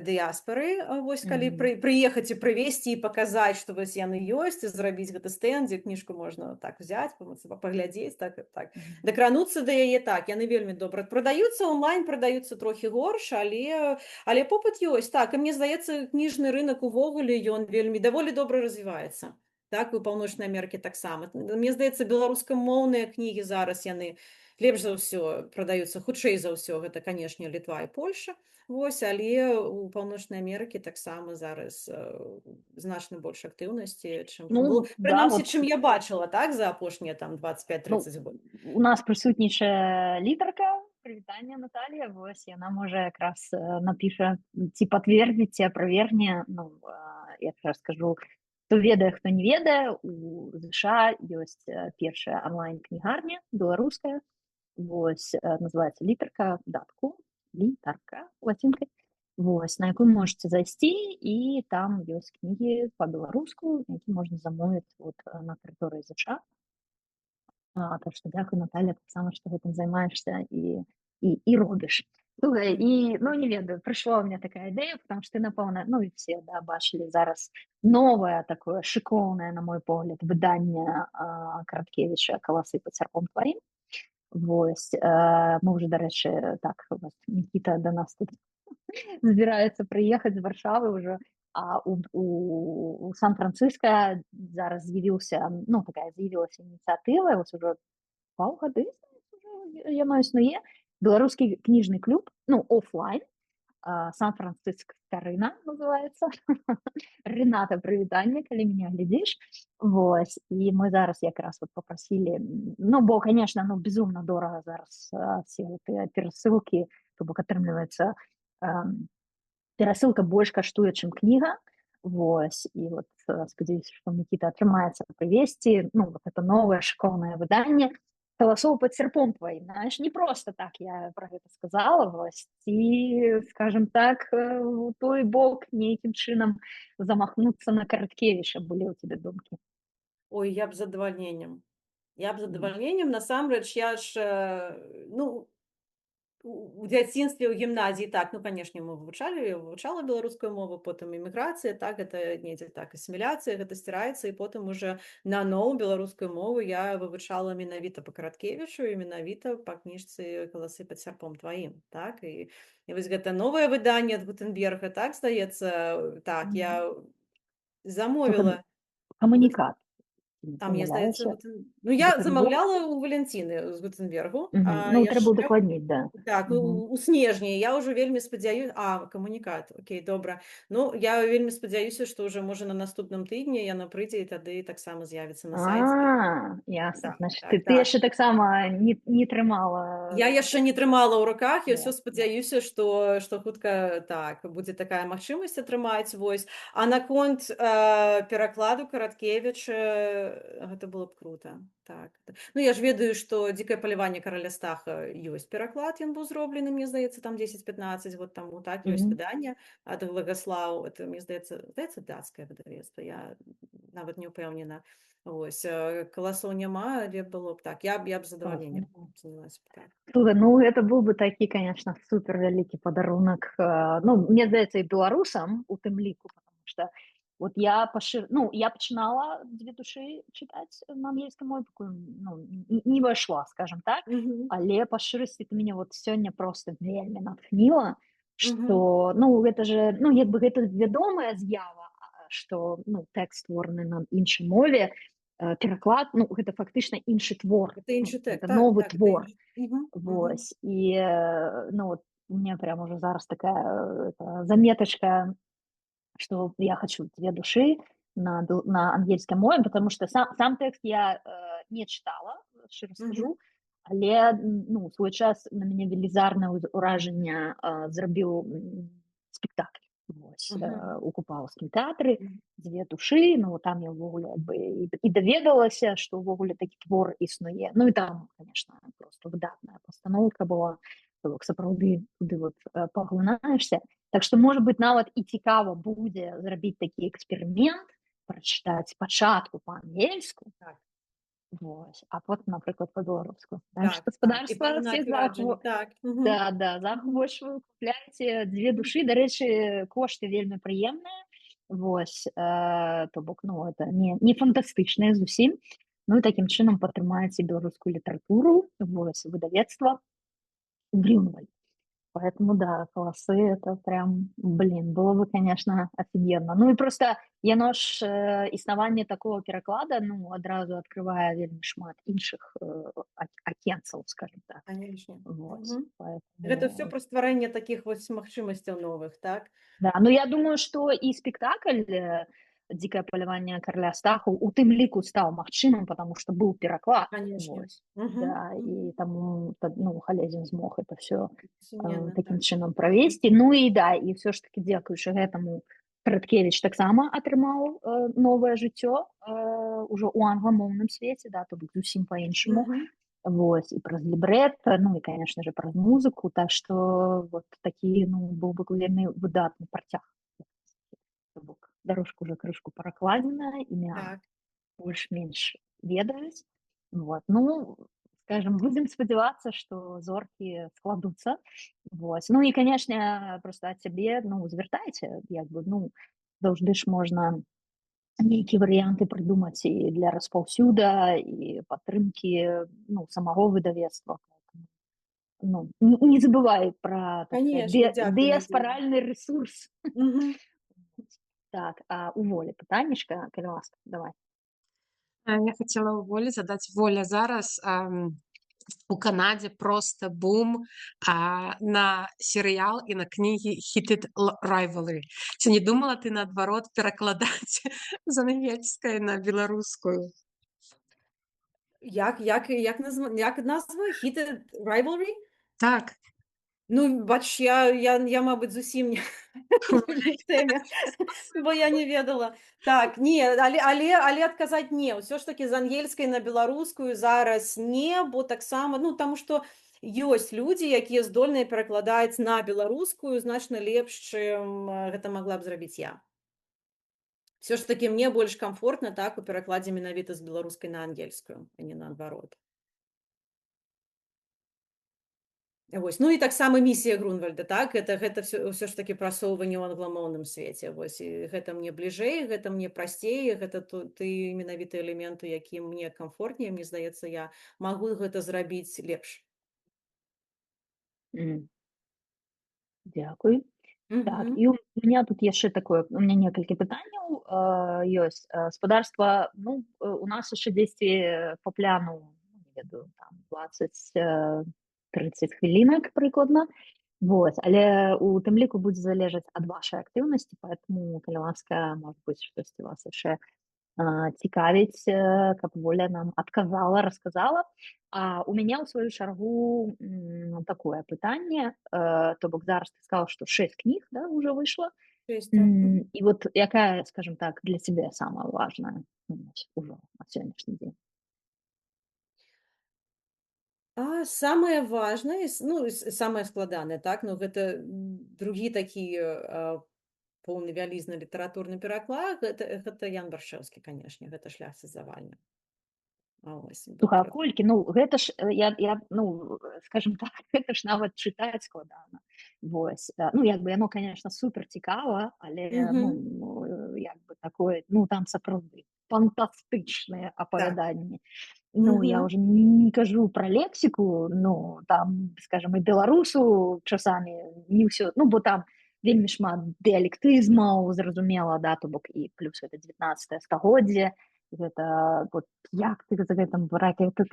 дыяспары, вось калі Мгм. прыехаць і прывезці і паказаць, што вось яны ёсць, і зрабіць гэты стэнд, дзе кніжку можна так взяць, паглядзець, так. Мгм. Дакрануцца да яе так, яны вельмі добра прадаюцца, онлайн прадаюцца трохі горш, але попыт ёсць. Так, і мне здаецца, кніжны рынак увогуле ён вельмі даволі добра развіваецца. Так, у Паўночнай Амерыкі таксама. Мне здаецца, беларускамоўныя кнігі зараз яны лепш за ўсё прадаюцца, хутчэй за ўсё, гэта, канешне, Літва і Польша. Вось, але ў Паўночнай Амерыкі таксама зараз значна больш актыўнасці, чым было. Ну да, Прынамсі, вот, чым я бачыла, так, за апошнія там ну, 25-30 год. у нас прысутнічае літарка, прывітанне Наталья, вось яна можа якраз напіша, ці пацвердзіць, ці аправерне, ну, я якраз скажу, хто ведае, хто не ведае, у ЗША ёсць першая онлайн-кнігарня беларуская, вось называецца літарка.com, літарка лацінкай, вось, на якую можаце зайсці, і там ёсць кнігі па-беларуску, які можна замовіць вот на тэрыторыі ЗША. Так што дзякуй, Наталья, таксама, што гэтым займаешься і робіш. Слухай, Мгм. ну не ведаю, прыйшла ў меня такая ідэя, потому што ты, напэўна, ну і все, да, бачылі зараз новае такое шыкоўнае, на мой погляд, выданне Караткевіча «Каласы пад сярпом тваім». Вось, мы уже, дарэчы, так, вось, Мікіта да нас тут збіраецца прыехаць з Варшавы ўжо, а у Сан-Францыска зараз з'явіўся, ну, такая з'явілася ініцыятыва, вось ужо паўгады, яно існуе, беларускі кніжны клуб, ну, офлайн, Сан-Франциск Карына называется. Рената, прывітанне, калі меня глядзіш. Вось, і мы зараз якраз вот попросілі, ну, бо, конечно, ну, безумно дорага зараз все гэтыя перасылкі, то бок атрымліваецца перасылка больш каштуе, чым кніга. Вось, і вот спадзяюся, што Мікіта атрымаецца прывесці, ну, вот это новае шыкоўнае выданне «Каласоў пад сярпом тваім». Знаеш, не просто так я про гэта сказала, вось, ці, скажем так, у той бок нейкім чынам замахнуцца на Караткевіча былі ў цябе думкі? Ой, я б з задавальненнем. Я б з Мгм. задавальненнем. Насамрэч, я ж, ну, у дзяцінстве, ў гімназіі так, ну, канешне, мы вывучала беларускую мову, потым эміграцыя, так, гэта недзе так, асіміляцыя, гэта сціраецца, і потым уже наноў беларускую мову я вывучала менавіта па Караткевічу і менавіта па кніжцы «Каласы пад сярпом тваім», так, і вось гэта новае выданне ад Гутенберга, так, здаецца, так, Мгм. я Слухай, замовіла. камунікат. не А мне здається, помиляюся. ну, я Гутенберг? замовляла у Валенціни з Гутенбергу, Мгм. а Ну, трэба яшчэ удакладніць, да. так, Мгм. у снежні. Я ўжо вельмі камунікат. Окей, добра. Ну, я вельмі спадзяюся, што ўжо можа на наступным тыдні яно прыйдзе і тады таксама з'явіцца на сайце. Ясно. Так, Значыць, так, ты так. яшчэ таксама не трымала Я яшчэ не трымала ў руках, я ўсё да, да. спадзяюся, што хутка так будзе такая магчымасць атрымаць, вось. А наконт, перакладу Караткевіча, гэта было б крута. Так. Ну, я ж ведаю, што «Дзікае паляванне караля Стаха» ёсць пераклад, ён быў зроблены, мне здаецца, там 10-15 год таму, так, ёсць Мгм. выданне ад Владаслаў, это, мне здаецца, дацкае выдавецтва, я нават не ўпэўнена. Вось, каласоў няма, але было б так. Я б з Класна, задавальненнем да. занялася б так. Слухай, ну гэта быў бы такі, конечно, супер вялікі падарунак. Ну, мне здаецца, і беларусам у тым ліку, потому что вот я пачынала «Дзве душы» чытаць на ангельскай мове, пакуль не вайшла, скажем так, Мгм. але па шчырасці ты мяне вот сёння проста вельмі натхніла, Мгм. што гэта же як бы гэта вядомая з'ява, што тэкст створаны на іншай мове, пераклад, гэта фактычна іншы твор, Это іншы тэкст. гэта Так, новы так, это твор. іншы. Мгм. Мгм. Вось. І вот у меня прям уже зараз такая заметочка, что я хочу «Две души» на ангельском мове, потому что сам текст я не читала, шчыра Мгм. скажу, але у свой час на мяне велізарнае ўражанне зрабіў спектакль. Вось, Мгм. у купалаўскім тэатры Мгм. «Дзве душы», там я ўвогуле і даведалася, што ўвогуле такі твор існуе. Ну і там, конечно, просто выдатная пастаноўка была, сапраўды туды вот паглынаешся. Так што, можа быць, нават і цікава будзе зрабіць такі эксперымент, прачытаць спачатку па-ангельску, Так, вось, а потым, напрыклад, па-беларуску. Так так, што, так. І спадарства, параўнаць ўсіх уражанні. Так. Мгм. Мгм. захвочваю, купляйце «Дзве душы». Дарэчы, кошты вельмі прыемныя. Вось, то бок, это не фантастычныя зусім. Ну і такім чынам падтрымаеце беларускую літаратуру, вось, выдавецтва «Грюнвальд». Поэтому да, «Колосы» — это прям, блин, было бы, конечно, офигенно. Ну и просто яно ж існаванне такого пераклада, адразу адкрывае вельмі шмат іншых акенцаў, скажем так. Канечне. Вот, Мгм. Гэта ўсё поэтому пра стварэнне такіх вось магчымасцяў новых, так? да, я думаю, что и спектакль «Дикое полюванне караля Стаху» у тым ліку стаў магчымым, потому что быў пераклад. Канечне. Вось. Мгм. Да, і Мгм. таму Халезін змог это все Сумненна, такім так. чынам правесці. Ну і да, і ўсё ж таки дзякуючы гэтаму Караткевіч таксама атрымаў новае жыццё ўжо ў англамоўным свеце, да, то бок зусім па-іншаму. Мгм. Вось, і праз лібрэт, і, конечно же, праз музыку, так што вот такі, быў бы вельмі выдатны працяг. То бок дарожка ўжо крышку перакладзеная, імя Так. больш-менш ведаюць. Вот. Скажем, будзем спадзявацца, што зоркі складуцца. Вось. Ну і, канешне, проста ад цябе, звяртайце, заўжды ж можна нейкія варыянты прыдумаць і для распаўсюда, і падтрымкі, самого выдавецтва. Не забывай пра, так сказать, Канечне, дзякуй, Надзея. дыяспаральны ресурс. Мгм. Так, а у Волі пытаннішка, калі ласка, давай. Я хацела ў Волі задаць. Воля, зараз у Канадзе проста бум на серыял і на кнігі «Heated Rivalry». Ці не думала ты, наадварот, перакладаць з ангельскай на беларускую? Як назва? Heated Rivalry? Так. Ну, бачыш, я мабыць, зусім не не ў тэме, бо я не ведала. Так, не, але адказаць не. Ўсё ж такі з ангельскай на беларускую зараз не, бо таксама, таму што ёсць людзі, якія здольныя перакладаць на беларускую значна лепш, чым гэта магла б зрабіць я. Ўсё ж такі мне больш камфортна так у перакладзе менавіта з беларускай на ангельскую, а не наадварот. Вось. Ну і таксама місія Грунвальда, так, гэта ўсё ж такі прасоўванне ў англамоўным свеце. Вось, і гэта мне бліжэй, гэта мне прасцей, гэта ты менавіта элементы, які мне камфортней, мне здаецца, я магу гэта зрабіць лепш. Дзякуй. Так, Мгм. і у меня тут яшчэ такое, у меня некалькі пытанняў ёсць. Спадарства, ну, у нас яшчэ дзесьці па пляну, ну, не ведаю, там 20-30 хвілінак прыкладна. Вот, але у тым ліку будзе залежаць ад вашай актыўнасці, поэтому, калі ласка, может быть, штосьці вас яшчэ цікавіць, каб Воля нам адказала, расказала. А у мяне ў сваю чаргу такое пытанне, то бок зараз ты сказала, што 6 кніг, да, уже выйшла. 6, так. Мгм. І вот якая, скажем так, для цябе самая важная ўжо на сённяшні дзень? Самае важнае, ну, самае складанае, так, ну, гэта другі такі поўны вялізны літаратурны пераклад, гэта Ян Баршэўскі, канешне, гэта шлях цэзавання. Вось, Слухай, а добра. колькі? Ну, гэта ж, ну, скажем так, гэта ж нават чытаць складана. Вось. Ну, як бы яно, конечно, супер цікава, але, ну, Мгм. як бы такое, ну, там сапраўды фантастычныя Так. апавяданні. Ну, я Мгм. уже не кажу про лексіку, ну, там, скажем, і беларусу часамі не ўсё, ну, бо там вельмі шмат дыялектызмаў, зразумела, да, то бок і плюс гэта 19 стагоддзе, гэта вот як ты за гэтым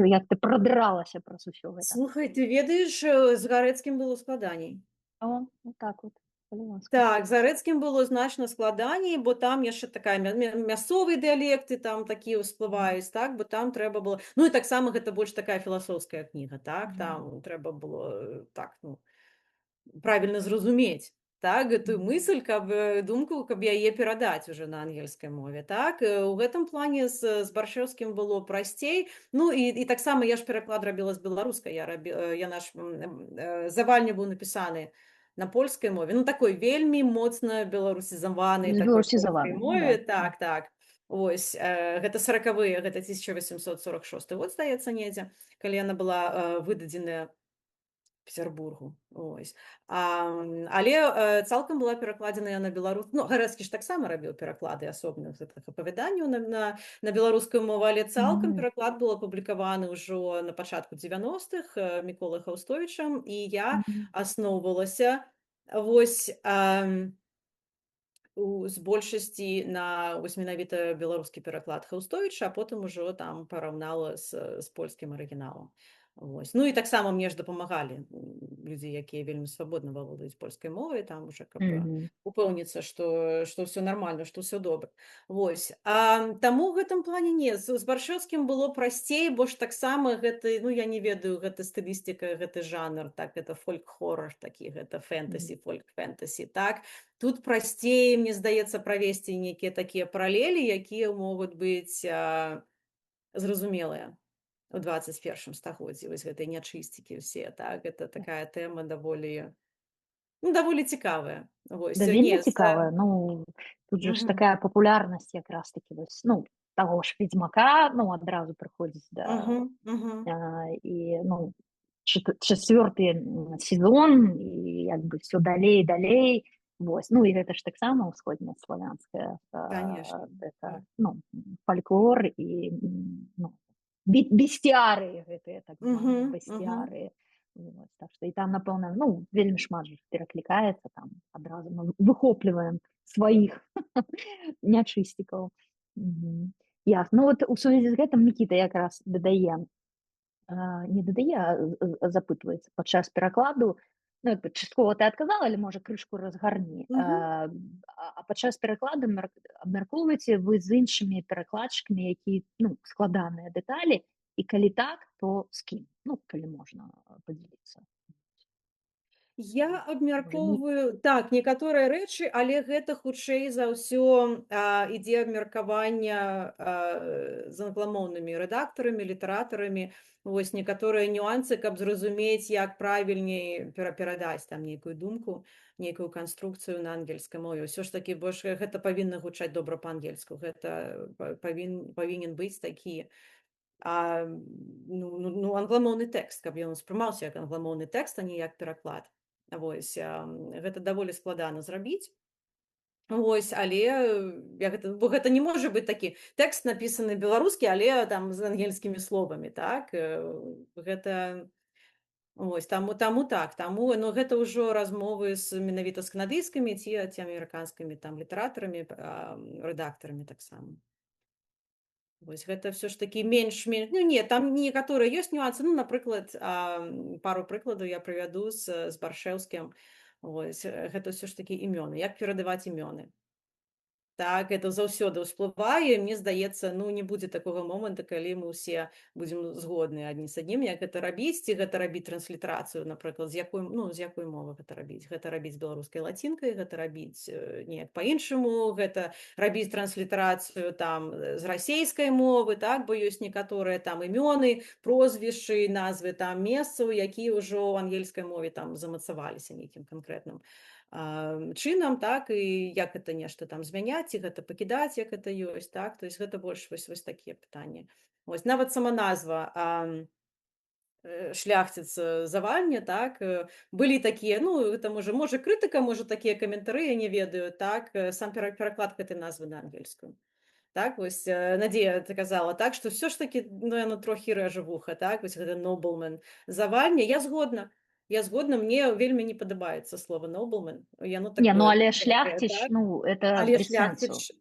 як ты прадралася праз усё гэта. Слухай, ты ведаеш, з Гарэцкім было складаней. О, вот так вот, калі ласка. Так, з Гарэцкім было значна складаней, бо там яшчэ такая мясцовыя дыялекты там такія ўсплываюць, так, бо там трэба было, ну, і таксама гэта больш такая філасофская кніга, так, там трэба было, так, ну, правільна зразумець, так, гэтую мысль, каб думку, каб яе перадаць уже на ангельскай мове, так. У гэтым плане з Баршэўскім было прасцей. Ну і таксама я ж пераклад рабіла з беларускай, яна ж завальня быў напісаны на польскай мове, ну, такой вельмі моцна беларусізаванай такой польскай Беларусізаваны, ну мове, да. так, так. Ось, гэта 40-е, гэта 1846 год, здаецца, недзе, калі яна была выдадзеная Петербургу. Ось. Але цалкам была перакладзеная на беларус. Ну, Гарэцкі ж таксама рабіў пераклады асобных гэтых апавяданняў на беларускую мову, але цалкам Мгм. пераклад быў апублікаваны ўжо на пачатку 90-х Міколай Хаўстовічам, і я Мгм. асноўвалася вось з большасці на вось менавіта беларускі пераклад Хаўстовіча, а потым ужо там параўнала з польскім арыгіналам. Вось. Ну і таксама мне ж дапамагалі людзі, якія вельмі свабодна валодаюць польскай мовай, там уже каб Мгм. упэўніцца, што ўсё нармальна, што ўсё добра. Вось. Таму ў гэтым плане не, з Баршэўскім было прасцей, бо ж таксама гэта, ну, я не ведаю, гэта стылістыка, гэты жанр, так, гэта фольк-хорар такі, гэта фэнтасі, фольк-фэнтасі, так. Тут прасцей, мне здаецца, правесці нейкія такія паралелі, якія могуць быць зразумелыя у 21 стагоддзі, вось гэтай нячысцікі ўсе, так, гэта такая тэма даволі, ну, даволі цікавая. Вось, Да вельмі не, цікавая. Ну, тут же ж Мгм. такая папулярнасць якраз такі вось, ну, таго ж ведзьмака, ну, адразу прыходзіць да Мгм. Мгм. і, ну, чацвёрты сезон, і як бы все далей і далей. Вось. Ну, і гэта ж таксама ўсходнеславянская, Конечно. это, Так. ну, фальклор і, ну, бесціарыі гэтыя, так званыя Мгм. Мгм. бесціарыі. Вот. Так што і там, напэўна, ну, вельмі шмат ж пераклікаецца, там адразу мы выхопліваем сваіх нячысцікаў. Ясна. Ну, вот у сувязі з гэтым Мікіта якраз дадае, не дадае, запытваецца падчас перакладу, ну, як бы часткова ты адказала, але можа крышку разгарні. Мгм. Падчас перакладу абмяркоўваеце вы з іншымі перакладчыкамі, які, ну, складаныя дэталі, і калі так, то з кім? Ну, калі можна падзяліцца. Я Можа, не... абмяркоўваю, так, некаторыя рэчы, але гэта хутчэй за ўсё ідзе абмеркавання з англамоўнымі рэдактарамі, літаратарамі. Вось некаторыя нюансы, каб зразумець, як правільней перадаць там нейкую думку, нейкую канструкцыю на ангельскай мове. Ўсё ж такі больш гэта павінна гучаць добра па-ангельску. Гэта павінен быць такі англамоўны тэкст, каб ён успрымаўся як англамоўны тэкст, а не як пераклад. Вось, гэта даволі складана зрабіць. Вось, але бо гэта не можа быць такі тэкст напісаны беларускі, але там з ангельскімі словамі, так. Гэта Вось, таму, ну, гэта ўжо размовы менавіта з канадыйскімі ці амерыканскімі там літаратарамі, рэдактарамі таксама. Вось гэта ўсё ж такі менш, ну не, там некаторыя ёсць нюансы, ну, напрыклад, пару прыкладаў я прывяду з Баршэўскім. Вось, гэта ўсё ж такі імёны, як перадаваць імёны. Так, это заўсёды ўсплывае. Мне здаецца, ну, не будзе такога моманту, калі мы ўсе будзем згодныя адні з аднім, як гэта рабіць, ці гэта рабіць транслітарацыю, напрыклад, з якой мовы гэта рабіць. Гэта рабіць беларускай лацінкай, гэта рабіць неяк па-іншаму, гэта рабіць транслітарацыю там з расейскай мовы, так, бо ёсць некаторыя там імёны, прозвішчы, назвы там месцаў, якія ўжо ў ангельскай мове там замацаваліся нейкім канкрэтным чынам, так, і як гэта нешта там змяняць, ці гэта пакідаць, як гэта ёсць, так, то есть гэта больш вось такія пытанні. Вось нават сама назва шляхціц Завальня, так, былі такія, ну, гэта можа крытыка, можа такія каментары, я не ведаю, так, сам пераклад гэтай назвы на ангельскую. Так, вось Надзея казала, так, што ўсё ж такі, ну, яно трохі рэжа вуха, так, вось гэта nobleman. Завальня, я згодна, мне вельмі не падабаецца слова nobleman, яно Не, ну такое але грубае, шляхціч, так? ну, это Але без сэнсу. шляхціч,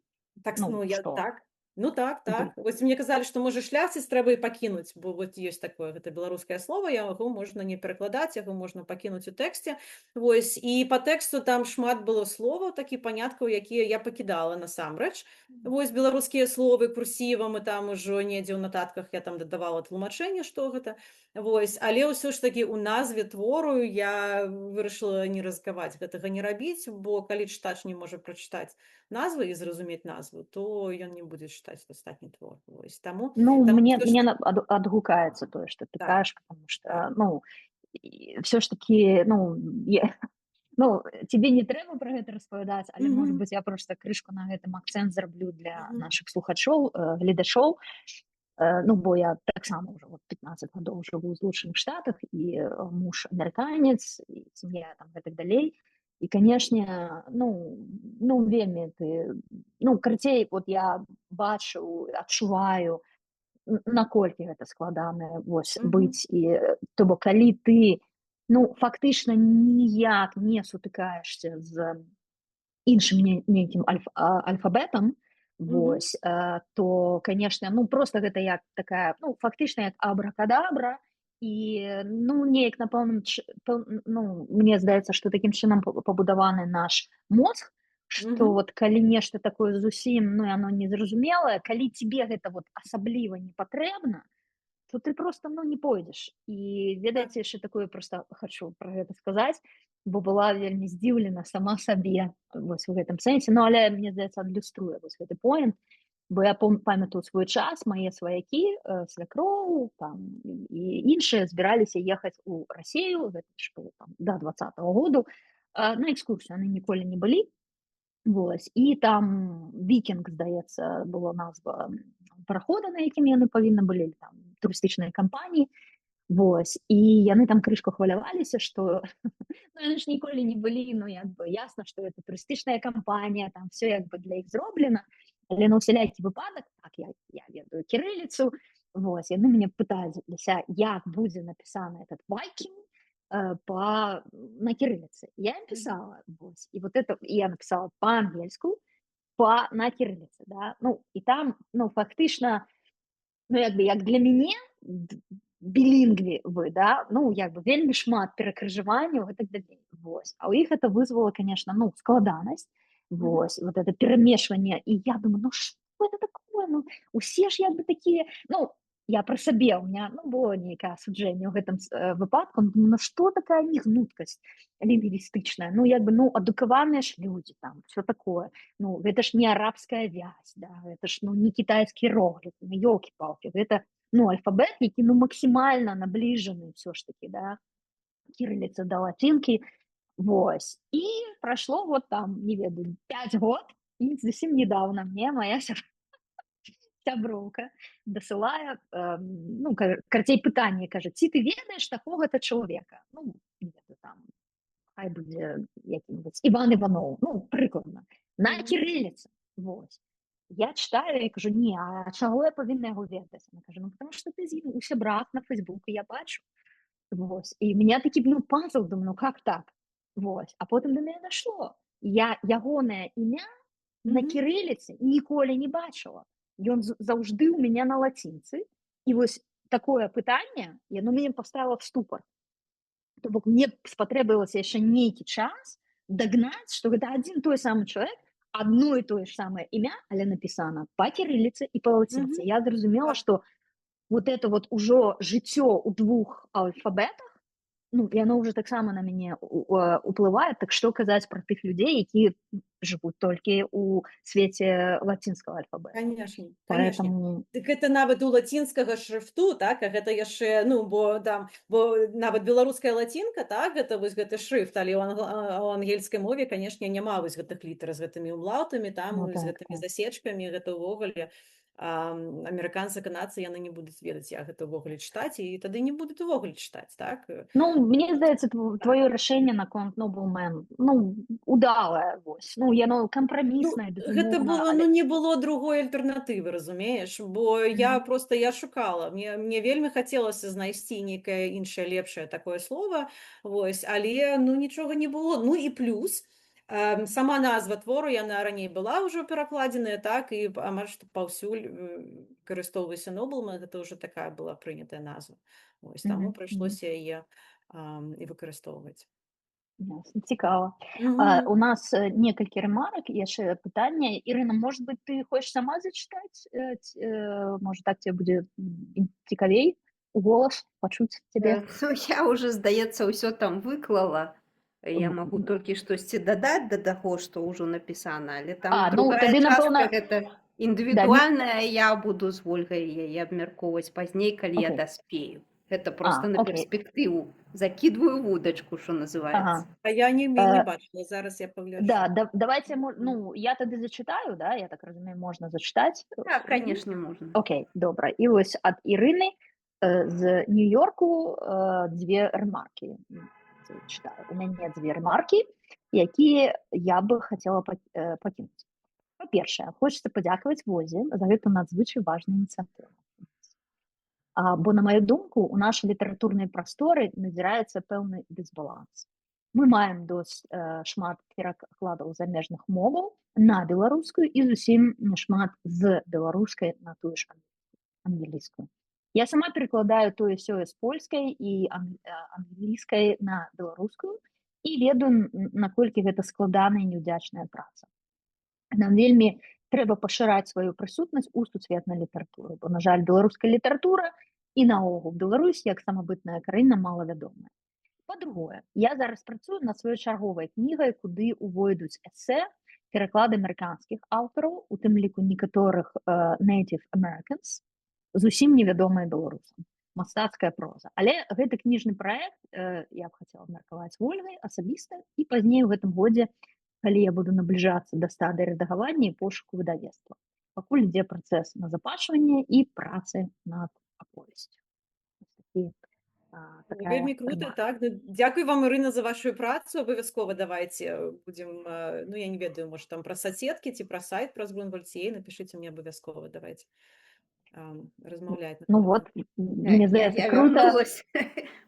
так, Ну, ну, я што? так. Ну так, Ну, так. Вось мне казалі, што можа шляхціц трэба і пакінуць, бо вот ёсць такое, гэта беларускае слова, яго можна не перакладаць, яго можна пакінуць у тэксце. Вось, і па тэксту там шмат было словаў, такі паняткаў, якія я пакідала насамрэч. Вось беларускія словы курсівам, і там ужо недзе ў нататках я там дадавала тлумачэнне, што гэта. Вось, але ўсё ж такі ў назве твору я вырашыла не рызыкаваць гэтага не рабіць, бо калі чытач не можа прачытаць назвы і зразумець назву, то ён не будзе чытаць астатні твор. Вось, таму Ну, мне ўсё ж адгукаецца тое, што ты так, кажаш, потому так. что, ну, все ж таки, ну, ну, тебе не трэба пра гэта распавядаць, але, можа Мгм. быць, я проста крышку на гэтым акцэнт зраблю для Мгм. нашых слухачоў, гледачоў. Ну, бо я таксама ўжо 15 гадоў жыву ў Злучаных Штатах, і муж амерыканец, і сям'я там гэтак далей. І, канешне, ну, вельмі ты, ну, карацей, вот я бачу, адчуваю, наколькі гэта складана вось Мгм. быць, і то бок калі ты, ну, фактычна ніяк не сутыкаешся з іншым нейкім альфабетам, Мгм. вось, то, канешне, ну, просто гэта як такая, ну, фактычна як абракадабра, і, ну, неяк на пэўным ну, мне здаецца, што такім чынам пабудаваны наш мозг, што Мгм. вот калі нешта такое зусім, ну, яно незразумелае, калі тебе гэта вот асабліва не патрэбна, то ты просто, ну, не пойдзеш. І Так. ведаеце, яшчэ такое просто хачу пра гэта сказаць, бо была вельмі здзіўлена сама сабе вось у гэтым сэнсе, ну, але мне здаецца адлюструе вось гэты поінт, бо я памятаю свой час, мае сваякі, свякроў там і іншыя збіраліся ехаць у Расею, гэта ж было там да 20-го году, на экскурсію, яны ніколі не былі. Вось, і там Вікінг, здаецца, была назва парахода, на якім яны павінны былі, там турыстычныя кампаніі. Вось, і яны там крышку хваляваліся, што ну, яны ж ніколі не былі, ну, як бы ясна, што гэта турыстычная кампанія, там все як бы для іх зроблена, але на ўсялякі выпадак, так, я ведаю кірыліцу, вось, яны мяне пыталіся, як будзе напісана этот Viking на кириллице. Я им писала, вот, и вот это я написала по-ангельску, на кириллице, да, ну, и там, ну, фактично, ну, як бы, як для мяне, білінгві вы, да, ну, як бы, вельмі шмат перакрыжаванняў і так далей, вось, а у іх это вызвало, конечно, ну, складанасць, Мгм. вось, вот это перамешванне, і я думаю, ну, что это такое, ну, усе ж як бы такія, ну, я про сабе, у меня, ну, было нейкае асуджэнне ў гэтым выпадку, думаю, ну, что такая негнуткасць лінгвістычная, ну, як бы, ну, адукаваныя ж людзі там, все такое, ну, гэта ж не арабская вязь, да, гэта ж, ну, не кітайскі іерогліф, ну, ёлкі-палкі, гэта, ну, альфабет, які, ну, максімальна набліжаны все ж таки, да, кириллица да лацінкі, вось, і прайшло вот там, не ведаю, 5 год, і зусім недавно мне моя сяброўка дасылае, ну, карацей, пытанне, кажа, ці ты ведаеш такога-то чалавека, ну, не ведаю, там, хай будзе які-нибудь Іван Іванов, ну, прыкладна, на Мгм. кириллице, вось. Я читаю і кажу, ні, а чаго я павінна яго ведаць? Вона каже, ну, потому що ти з ім у сябрах на Фейсбуку, я бачу. Вось. І меня такі, ну, пазл, думаю, ну, как так? Вось. А потым до мяне дашло. Я ягонае імя на Мгм. кірыліцы ніколі не бачыла. Ён заўжды ў мяне на лацінцы. І вось такое пытанне, яно мяне паставіла в ступор. То бок мне спатрэбілася яшчэ нейкі час дагнаць, што гэта адзін той самы чалавек, адно і тое ж самае імя, але напісана па кірыліцы і па лацінцы. Мгм. Я зразумела, Так. што вот это вот ужо жыццё ў двух алфабетах, ну, яно ўжо таксама на мяне уплывае. Так што казаць пра тых людзей, якія жывуць толькі ў свеце лацінскага альфабета. Конечно, конечно. Поэтому Дык гэта нават у лацінскага шрыфту, так, а гэта яшчэ, ну, бо нават беларуская лацінка, так, гэта вось гэты шрыфт, але ў ангельскай мове, канешне, няма вось гэтых літар з гэтымі умлаўтамі, там, ну з так, гэтымі так. засечкамі, гэта ўвогуле амерыканцы, канадцы, яны не будуць ведаць, як гэта ўвогуле чытаць, і тады не будуць увогуле чытаць, так? Ну, мне здаецца, твоё рашэнне наконт Nobleman, ну, удалае, вось. Ну, яно Ну, кампраміснае, гэта безумоўна, было, але... ну, не было другой альтэрнатывы, разумееш, бо я шукала. Мне вельмі хацелася знайсці нейкае іншае лепшае такое слова, вось, але, ну, нічога не было. Ну і плюс, сама назва твору, яна раней была ўжо перакладзеная, так, і амаль што паўсюль карыстоўвайся Nobleman, гэта ўжо такая была прынятая назва. Вось, таму прыйшлося яе і выкарыстоўваць. Ясна, цікава. Мгм. У нас некалькі рэмарак, яшчэ пытанне. Ірына, может быть, ты хочаш сама зачытаць? Можа, так тебе будзе цікавей у голас пачуць цябе? Ну, я уже, здаецца, ўсё там выклала. Я магу толькі штосьці дадаць да таго, што ўжо напісана, але там ну, другая тады, частка, напэўна, гэта індывідуальная, я буду з Ольгай яе абмяркоўваць пазней, калі я окей. даспею. Гэта проста на Окей. перспектыву. Закідваю вудачку, што называецца. Ага. А я не бачила, зараз я Да, пагляджу. давайте, ну, я тады зачытаю, да, я так разумею, можна зачытаць. Так, канешне, можна. Окей, добра. І вось ад Ірыны з Нью-Йорку дзве рэмаркі. Читаю. У мяне дзве рэмаркі, якія я бы хацела пакінуць. Па-першае, хочацца падзякаваць Возе за гэту надзвычай важную ініцыятыву. Бо, на маю думку, у нашай літаратурнай прасторы назіраецца пэўны дысбаланс. Мы маем досыць шмат перакладаў замежных моваў на беларускую і зусім не шмат з беларускай на тую ж англійскую. Я сама перакладаю тое-сёе з польскай і англійскай на беларускую і ведаю, наколькі гэта складаная і неўдзячная праца. Нам вельмі трэба пашыраць сваю прысутнасць у сусветнай літаратуры, бо, на жаль, беларуская літаратура і наогул Беларусь як самабытная краіна малавядомая. Па-другое, я зараз працую над сваёй чарговай кнігай, куды ўвойдуць эсэ, пераклады амерыканскіх аўтараў, у тым ліку некаторых Native Americans, зусім невядомыя беларусам. Мастацкая проза. Але гэты кніжны праект я б хацела абмеркаваць Ольгай асабіста, і пазней у гэтым годзе, калі я буду набліжацца да стадыі рэдагавання і пошуку выдавецтва. Пакуль ідзе працэс назапашвання і працы над аповесцю. Вельмі круто, так. Дзякуй вам, Ірына, за вашу працу. Абавязкова давайте будем, ну, я не ведаю, может, там пра соцсеткі ці пра сайт, пра Збунвальцей, напишите мне абавязкова, давайте размаўляць. Ну вот, мне здаецца, круто. Вярнулась.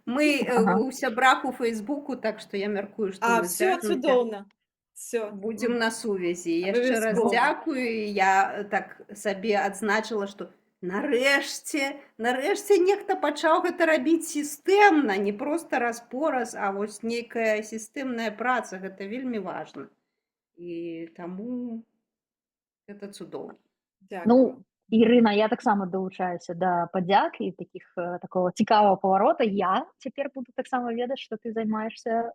Мы у сябрах у Фейсбуку, так што я мяркую, што мы все цудоўна. Все. Будзем на сувязі. Яшчэ раз дзякую. Я так сабе адзначыла, што нарэшце нехта пачаў гэта рабіць сістэмна, не проста раз-пораз, а вось нейкая сістэмная праца, гэта вельмі важна. І таму гэта цудоўна. Ну, Ірына, я таксама далучаюся да падзяк і такого цікавого паварота. Я цяпер буду таксама ведаць, што ты займаешься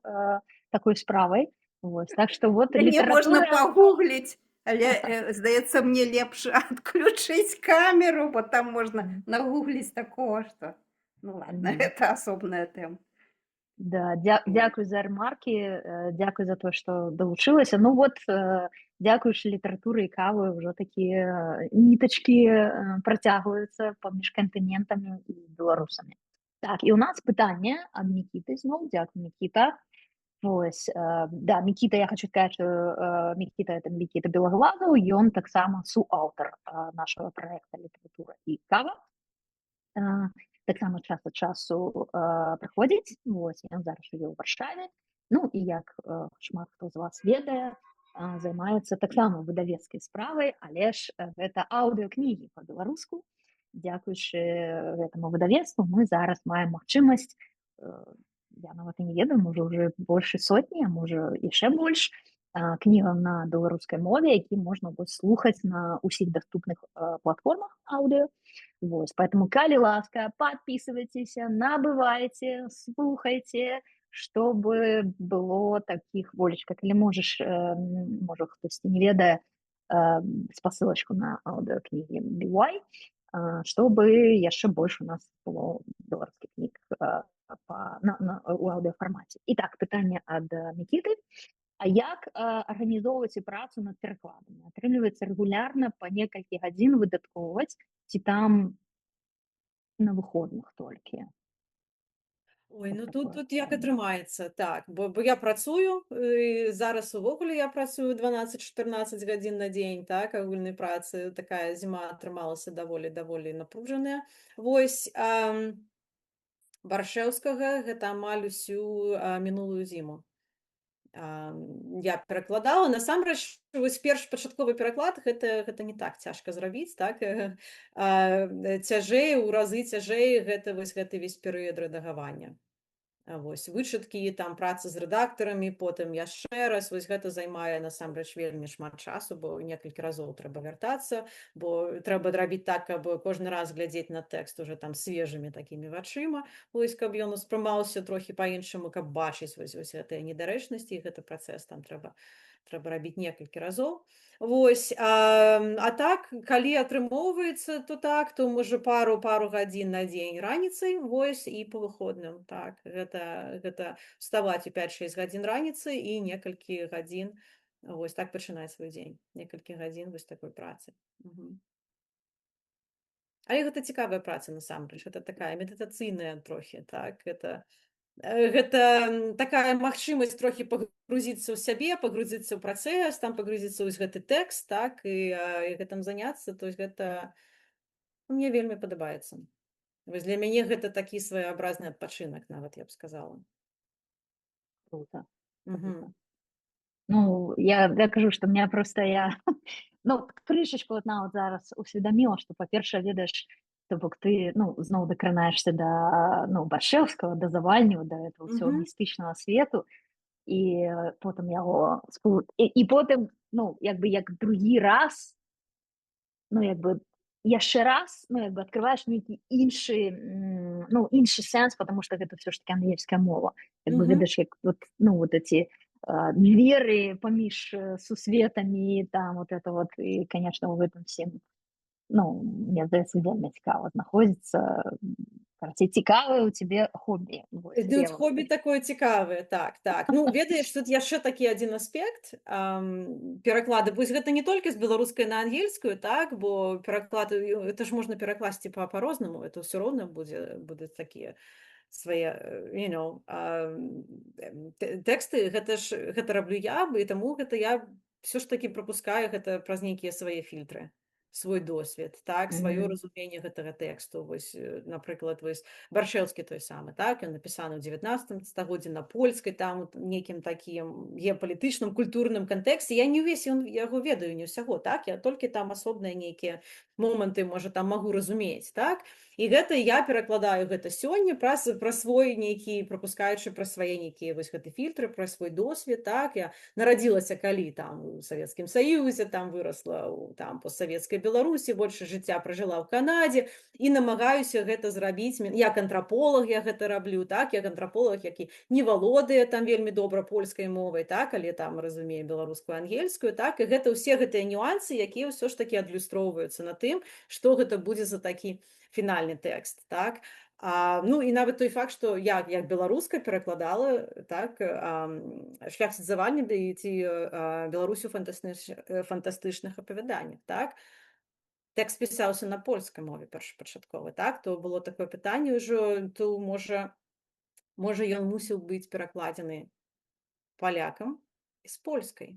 такой справай. Вось, так што вот літаратура... Можна пагугліць, але, здаецца, мне лепш адключыць камеру, бо там можна нагугліць такого, што... Ну ладно, гэта асобная тэма. Да, дзякуй за рэмаркі, дзякуй за тое, што далучылася. Ну вот, дзякуючы літаратуры і кавы ўжо такія нітачкі працягваюцца паміж кантынентамі і беларусамі. Так, і ў нас пытанне ад Мікіты зноў. Дзякуй, Мікіта. Вось, да, Мікіта, я хочу сказаць, што Мікіта — это Мікіта Белаглазаў, ён таксама суаўтар нашага праекта «Літаратура і кава». таксама час ад часу праходзіць. Вось, ён зараз жыве ў Варшаве. Ну, і як шмат хто з вас ведае, займаецца таксама выдавецкай справай, але ж гэта аўдыокнігі па-беларуску. Дзякуючы гэтаму выдавецтву мы зараз маем магчымасць, я нават і не ведаю, можа ўжо больш сотні, а можа яшчэ больш, кнігам на беларускай мове, які можна будзе слухаць на ўсіх даступных платформах аўдыо. Вот, поэтому, калі ласка, подписывайтесь, набывайте, слухайте, чтобы было таких волечка. Или можешь, может, кто-то не ведает, спасылочку на аудиокниги BY, чтобы еще больше у нас было белорусских книг у аудиоформате. Итак, питание от Микиты. А як организовывать працу над перекладами? Атрымліваецца регулярно по некалькі гадзін выдаткоўваць, ці там на выходных толькі? Ой, ну такое тут як питання. атрымаецца, так, бо я працую, і зараз увогуле я працую 12-14 гадзін на дзень, так, агульнай працы, такая зіма атрымалася даволі напружаная. Вось, Баршэўскага гэта амаль усю мінулую зіму. Я перакладала. Насамрэч, вось першы пачатковы пераклад гэта не так цяжка зрабіць, так? Цяжэй, у разы цяжэй гэты весь перыяд рэдагавання. Вось вычыткі, там праца з рэдактарамі, потым яшчэ раз, вось гэта займае насамрэч вельмі шмат часу, бо некалькі разоў трэба вяртацца, бо трэба рабіць так, каб кожны раз глядзець на тэкст уже там свежымі такімі вачыма, вось каб ён успрымаўся трохі па-іншаму, каб бачыць вось гэтыя недарэчнасці, і гэты працэс там трэба рабіць некалькі разоў. Вось, а так, калі атрымоўваецца, то так, то можа пару гадзін на дзень раніцай, вось, і па выходным, так, гэта вставаць у 5-6 гадзін раніцы і некалькі гадзін, вось так пачынаць свой дзень, некалькі гадзін вось такой працы. Але гэта цікавая праца насамрэч, гэта такая медытацыйная трохі, так, гэта такая магчымасць трохі пагрузіцца ў сябе, пагрузіцца ў працэс, там пагрузіцца ў гэты тэкст, так, і гэтым заняцца, то есть гэта мне вельмі падабаецца. Вось для мяне гэта такі своеобразны адпачынак, нават я б сказала. Круто. Мгм. Ну, я кажу, что меня просто ну, крышечку вот на вот зараз усведомила, что, по-перше, ведаешь, то бок ты, ну, зноў дакранаешься до, ну, Баршэўскага, до Завальнева, до этого всего Мгм. містычнага свету, і потым яго і потым, ну, як другі раз, ну, яшчэ раз, ну, открываешь нейкі іншы, ну, іншы сэнс, потому что гэта все ж таки ангельская мова. Мгм. Ведаеш, як вот, ну, вот эти веры паміж сусветамі, там, вот это вот, і, конечно, в этом всем, ну, мне здаецца, вельмі цікава знаходзіцца. Карацей, цікавае ў цябе хобі. Вось, Ну, я вам хобі скажу. такое цікавае, так. Ну, ведаеш, тут яшчэ такі адзін аспект пераклады. Вось гэта не толькі з беларускай на ангельскую, так, бо пераклад, это ж можна перакласці па-рознаму, это ўсё роўна будуць такія свае, тэксты, гэта раблю я, і таму гэта я ўсё ж такі прапускаю гэта праз нейкія свае фільтры, свой досвед, так, сваё Мгм. разуменне гэтага тэксту. Вось, напрыклад, вось Баршэўскі той самы, так, ён напісаны ў 19 стагоддзі на польскай, там нейкім такім геапалітычным, культурным кантэксце. Я не ўвесь яго ведаю, не ўсяго, так, я толькі там асобныя нейкія моманты, можа, там магу разумець, так. І гэта я перакладаю гэта сёння праз свой нейкі, прапускаючы праз свае нейкія вось гэты фільтры, праз свой досвед, так. Я нарадзілася калі там у Савецкім Саюзе, там вырасла там постсавецкай Беларусі, больше жыцця пражыла ў Канадзе і намагаюся гэта зрабіць. Як антраполаг я гэта раблю, так, як антраполаг, які не валодае там вельмі добра польскай мовай, так, але там разумее беларускую, ангельскую, так, і гэта ўсе гэтыя нюансы, якія ўсё ж такі адлюстроўваюцца на тым, што гэта будзе за такі фінальны тэкст, так. Ну і нават той факт, што я як беларуска перакладала, так, шлях Завальні ці Беларусі ў фантастычных апавяданнях, так. Тэкст пісаўся на польскай мове першапачаткова, так, то было такое пытанне ўжо, то можа ён мусіў быць перакладзены палякам і з польскай.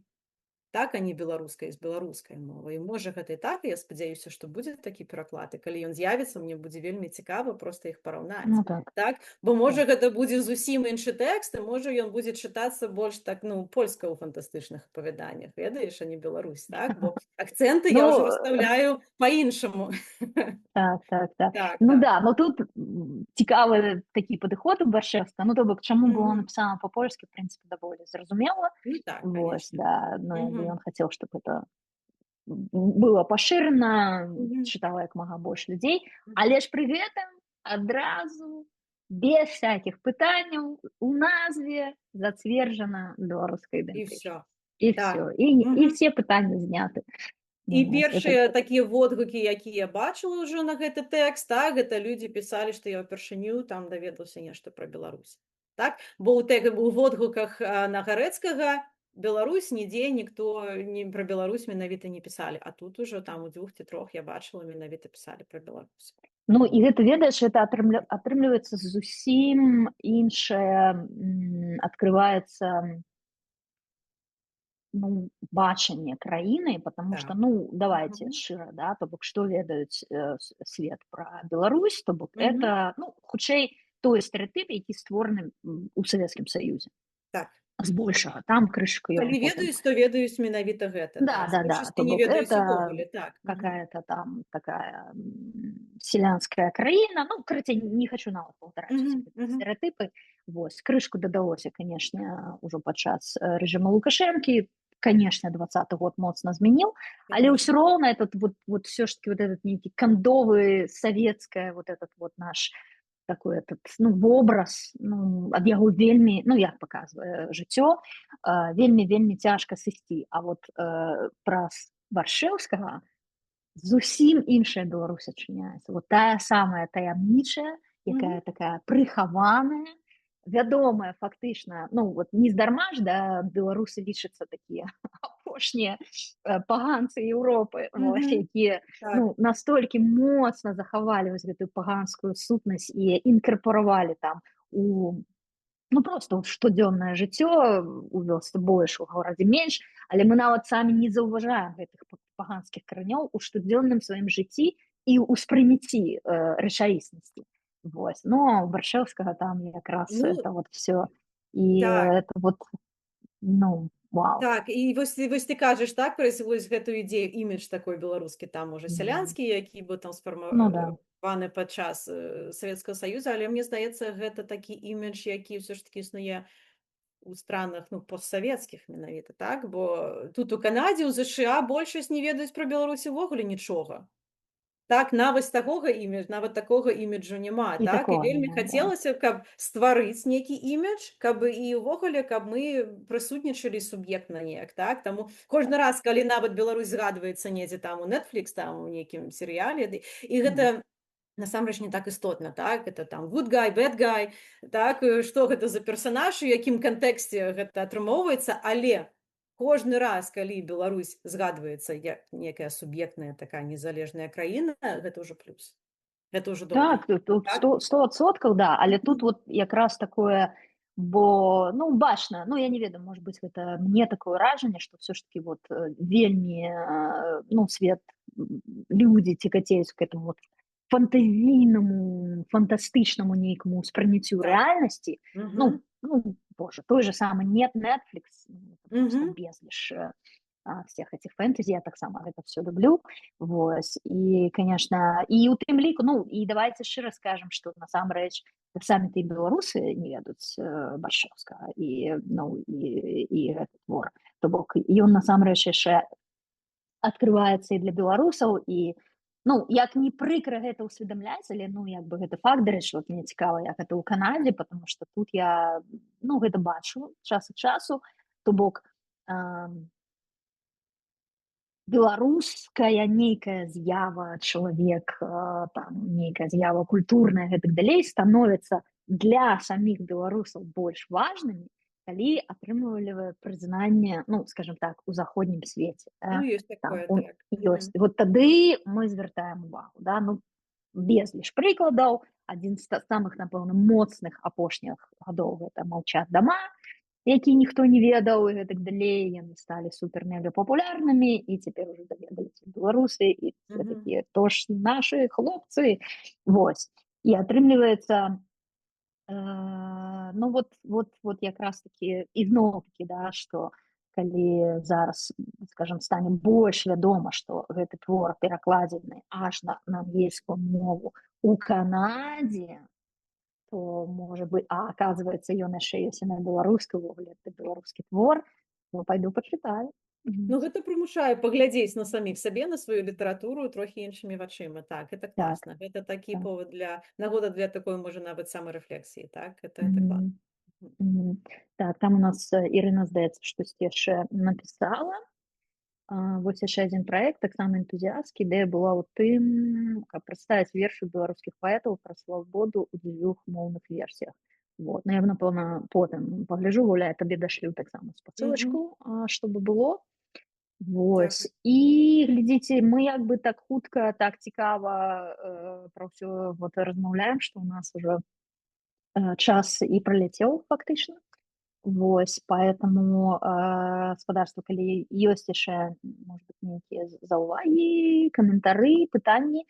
так, а не беларускай з беларускай мовай. Можа, гэта і так, і я спадзяюся, што будзе такі пераклад. І калі ён з'явіцца, мне будзе вельмі цікава проста іх параўнаць. Ну так. Так? Бо можа гэта будзе зусім іншы тэкст, і можа ён будзе чытацца больш так, ну, польска ў фантастычных апавяданнях, ведаеш, а не Беларусь, так? Бо акцэнты я ўжо Ну, расстаўляю па-іншаму. так. Так, Ну так. да, ну тут цікавы такі падыход у Баршэўска. Ну, то бок, чаму было Мгм. напісана па-польску, в прынцыпе, даволі зразумела. Ну так, Вось, конечно. да, ну, як бы Мгм. ён хацеў, щоб это было пашырана, Мгм. чытала як мага больш людзей, Мгм. але ж пры гэтым адразу, без всякіх пытанняў, у назве зацверджана беларуская І ідэнтычнасць. все. І Так. все. І Мгм. все пытанні зняты. І Вось, першыя такія водгукі, якія я бачыла ўжо на гэты тэкст, так, гэта людзі пісалі, што я ўпершыню там даведаўся нешта пра Беларусь. Так? Бо у водгуках на Гарэцкага Беларусь нідзе ніхто не пра Беларусь менавіта не пісалі, а тут ужо там у 2 ці 3 я бачыла, менавіта пісалі пра Беларусь. Ну, і гэта, ведаеш, гэта атрымліваецца зусім іншае, адкрываецца, ну, бачанне краіны, потому что, Так. ну, давайте Мгм. шчыра, да, то бок, што ведаюць свет пра Беларусь, то бок, Мгм. это, ну, хутчэй той стэрэатып, які створаны у Савецкім Саюзе. Так. Збольшага, там крышку ён Калі потым. ведаюць, то ведаюць менавіта гэта. Да. Большасці То не бок, ведаюць это увогуле. Так. Мгм. какая-то там такая селянская краіна. Ну, короче, не хочу нават паўтараць усе Мгм. гэтыя Мгм. стэрэатыпы. Вось, крышку дадалося, конечно, ўжо падчас рэжыма Лукашэнкі. Конечно, 20-й год моцна змяніў, але Конечно. ўсё роўна этот вот все ж таки вот этот нейкі кандовы савецкая вот этот вот наш такой этот, ну, образ, ну, ад яго вельмі, ну, як паказвае жыццё, вельмі цяжка сысці. А вот праз Баршэўскага зусім іншая Беларусь адчыняецца. Вот тая самая таямнічая, якая Мгм. такая прыхаваная, вядомая фактычна, ну, вот нездарма ж, да, беларусы лічацца такія апошнія паганцы Еўропы, вось, Мгм. якія, Так. ну, настолькі моцна захавалі вось гэтую паганскую сутнасць і інкарпаравалі там у, ну, просто ў штодзённае жыццё, у вёсцы больш, у горадзе менш, але мы нават самі не заўважаем гэтых паганскіх каранёў у штодзённым сваім жыцці і ў ўспрыняцці рэчаіснасці. Вось. Но у Баршэўскага там якраз Ну, это вот все. І так. это вот, ну, вау. Так, і вось ты кажаш, так, пра вось гэтую ідзею, імідж такой беларускі, там можа сялянскі, які быў там Ну да. сфармаваны падчас Савецкага Саюза, але мне здаецца, гэта такі імідж, які ўсё ж такі існуе у странах, ну, постсавецкіх менавіта, так? Бо тут у Канадзе, у ЗША большасць не ведаюць пра Беларусь увогуле нічога. Так, нават такога іміджу няма, І так? І такого вельмі няма, да. хацелася, каб стварыць нейкі імідж, каб і ўвогуле, каб мы прысутнічалі суб'ектна неяк, так? Таму кожны раз, калі нават Беларусь згадваецца недзе там у Netflix, там у нейкім серыяле, і гэта насамрэч не так істотна, так? Это там good guy, bad guy, так? Што гэта за персанаж, у якім кантэксце гэта атрымоўваецца, але кожны раз, калі Беларусь згадваецца як некая суб'ектная такая незалежная краіна, гэта ўжо плюс. Гэта ўжо добра. Так, тут Так? 100%, да, але Мгм. тут вот якраз такое, бо, ну, бачна, ну, я не ведаю, может быть, гэта мне такое ўражанне, што ўсё ж таки вот вельмі, ну, свет, людзі цікацеюць к этому вот фантазійнаму, фантастычнаму нейкаму ўспрыняццю Так. рэальнасці. Мгм. Ну, боже, той же самый Netflix, ну, это просто Мгм. безліш всех этих фэнтези, я таксама гэта все люблю. Вось. І, конечно, і у тым ліку, ну, і давайте шчыра скажам, што насамрэч самі ты беларусы не ведаюць Баршэўскага і, ну, і гэты твор. То бок ён насамрэч яшчэ адкрываецца і для беларусаў, і, ну, як не прыкра гэта ўсведамляць, але, ну, як бы гэта факт, дарэчы, вот мне цікава, як гэта ў Канадзе, потому што тут я, ну, гэта бачу час ад часу, то бок беларуская нейкая з'ява, чалавек, там, нейкая з'ява культурная, гэтак далей, становіцца для саміх беларусаў больш важнымі, калі атрымлівае прызнанне, ну, скажем так, у заходнім свеце. Ну, ёсць Там такое, так. ёсць. Вот тады мы звяртаем увагу, да, ну, безліч прыкладаў. Адзін з самых, напэўна, моцных апошніх гадоў гэта «Маўчаць дома», які ніхто не ведаў і гэтак далей, яны сталі супер-мега папулярнымі, і цяпер уже даведаліся беларусы, і все такія, то ж нашы хлопцы. Вось. І атрымліваецца, ну вот якраз такі ізноў-такі, да, што калі зараз, скажем, стане больш вядома, што гэты твор перакладзены аж на ангельскую мову у Канадзе, то, может быть, оказывается, ён яшчэ ёсць і на беларускай, увогуле, это беларускі твор, то пойду почитаю. Ну, гэта прымушае паглядзець на саміх сабе, на сваю літаратуру трохі іншымі вачыма. Так, гэта Так, класна. Гэта такі так. повод нагода для такой, можа, нават самарэфлексіі, так? Гэта Мгм. класна. Мгм. Так, там у нас Ірына, здаецца, штосьці яшчэ напісала. Вось яшчэ адзін праект, таксама энтузіасцкі, ідэя была ў тым, каб прадставіць вершы беларускіх паэтаў пра свабоду ў 2 моўных версіях. Вот. Ну, я, напэўна, потым пагляджу, Оля, я табе дашлю таксама спасылачку, чтобы было. Вось. І глядзіце, мы як бы так хутка, так цікава пра ўсё вот размаўляем, што ў нас уже час і праляцеў фактычна. Вось, поэтому спадарства, калі ёсць яшчэ, может быть, нейкія заўвагі, каментары, пытанні,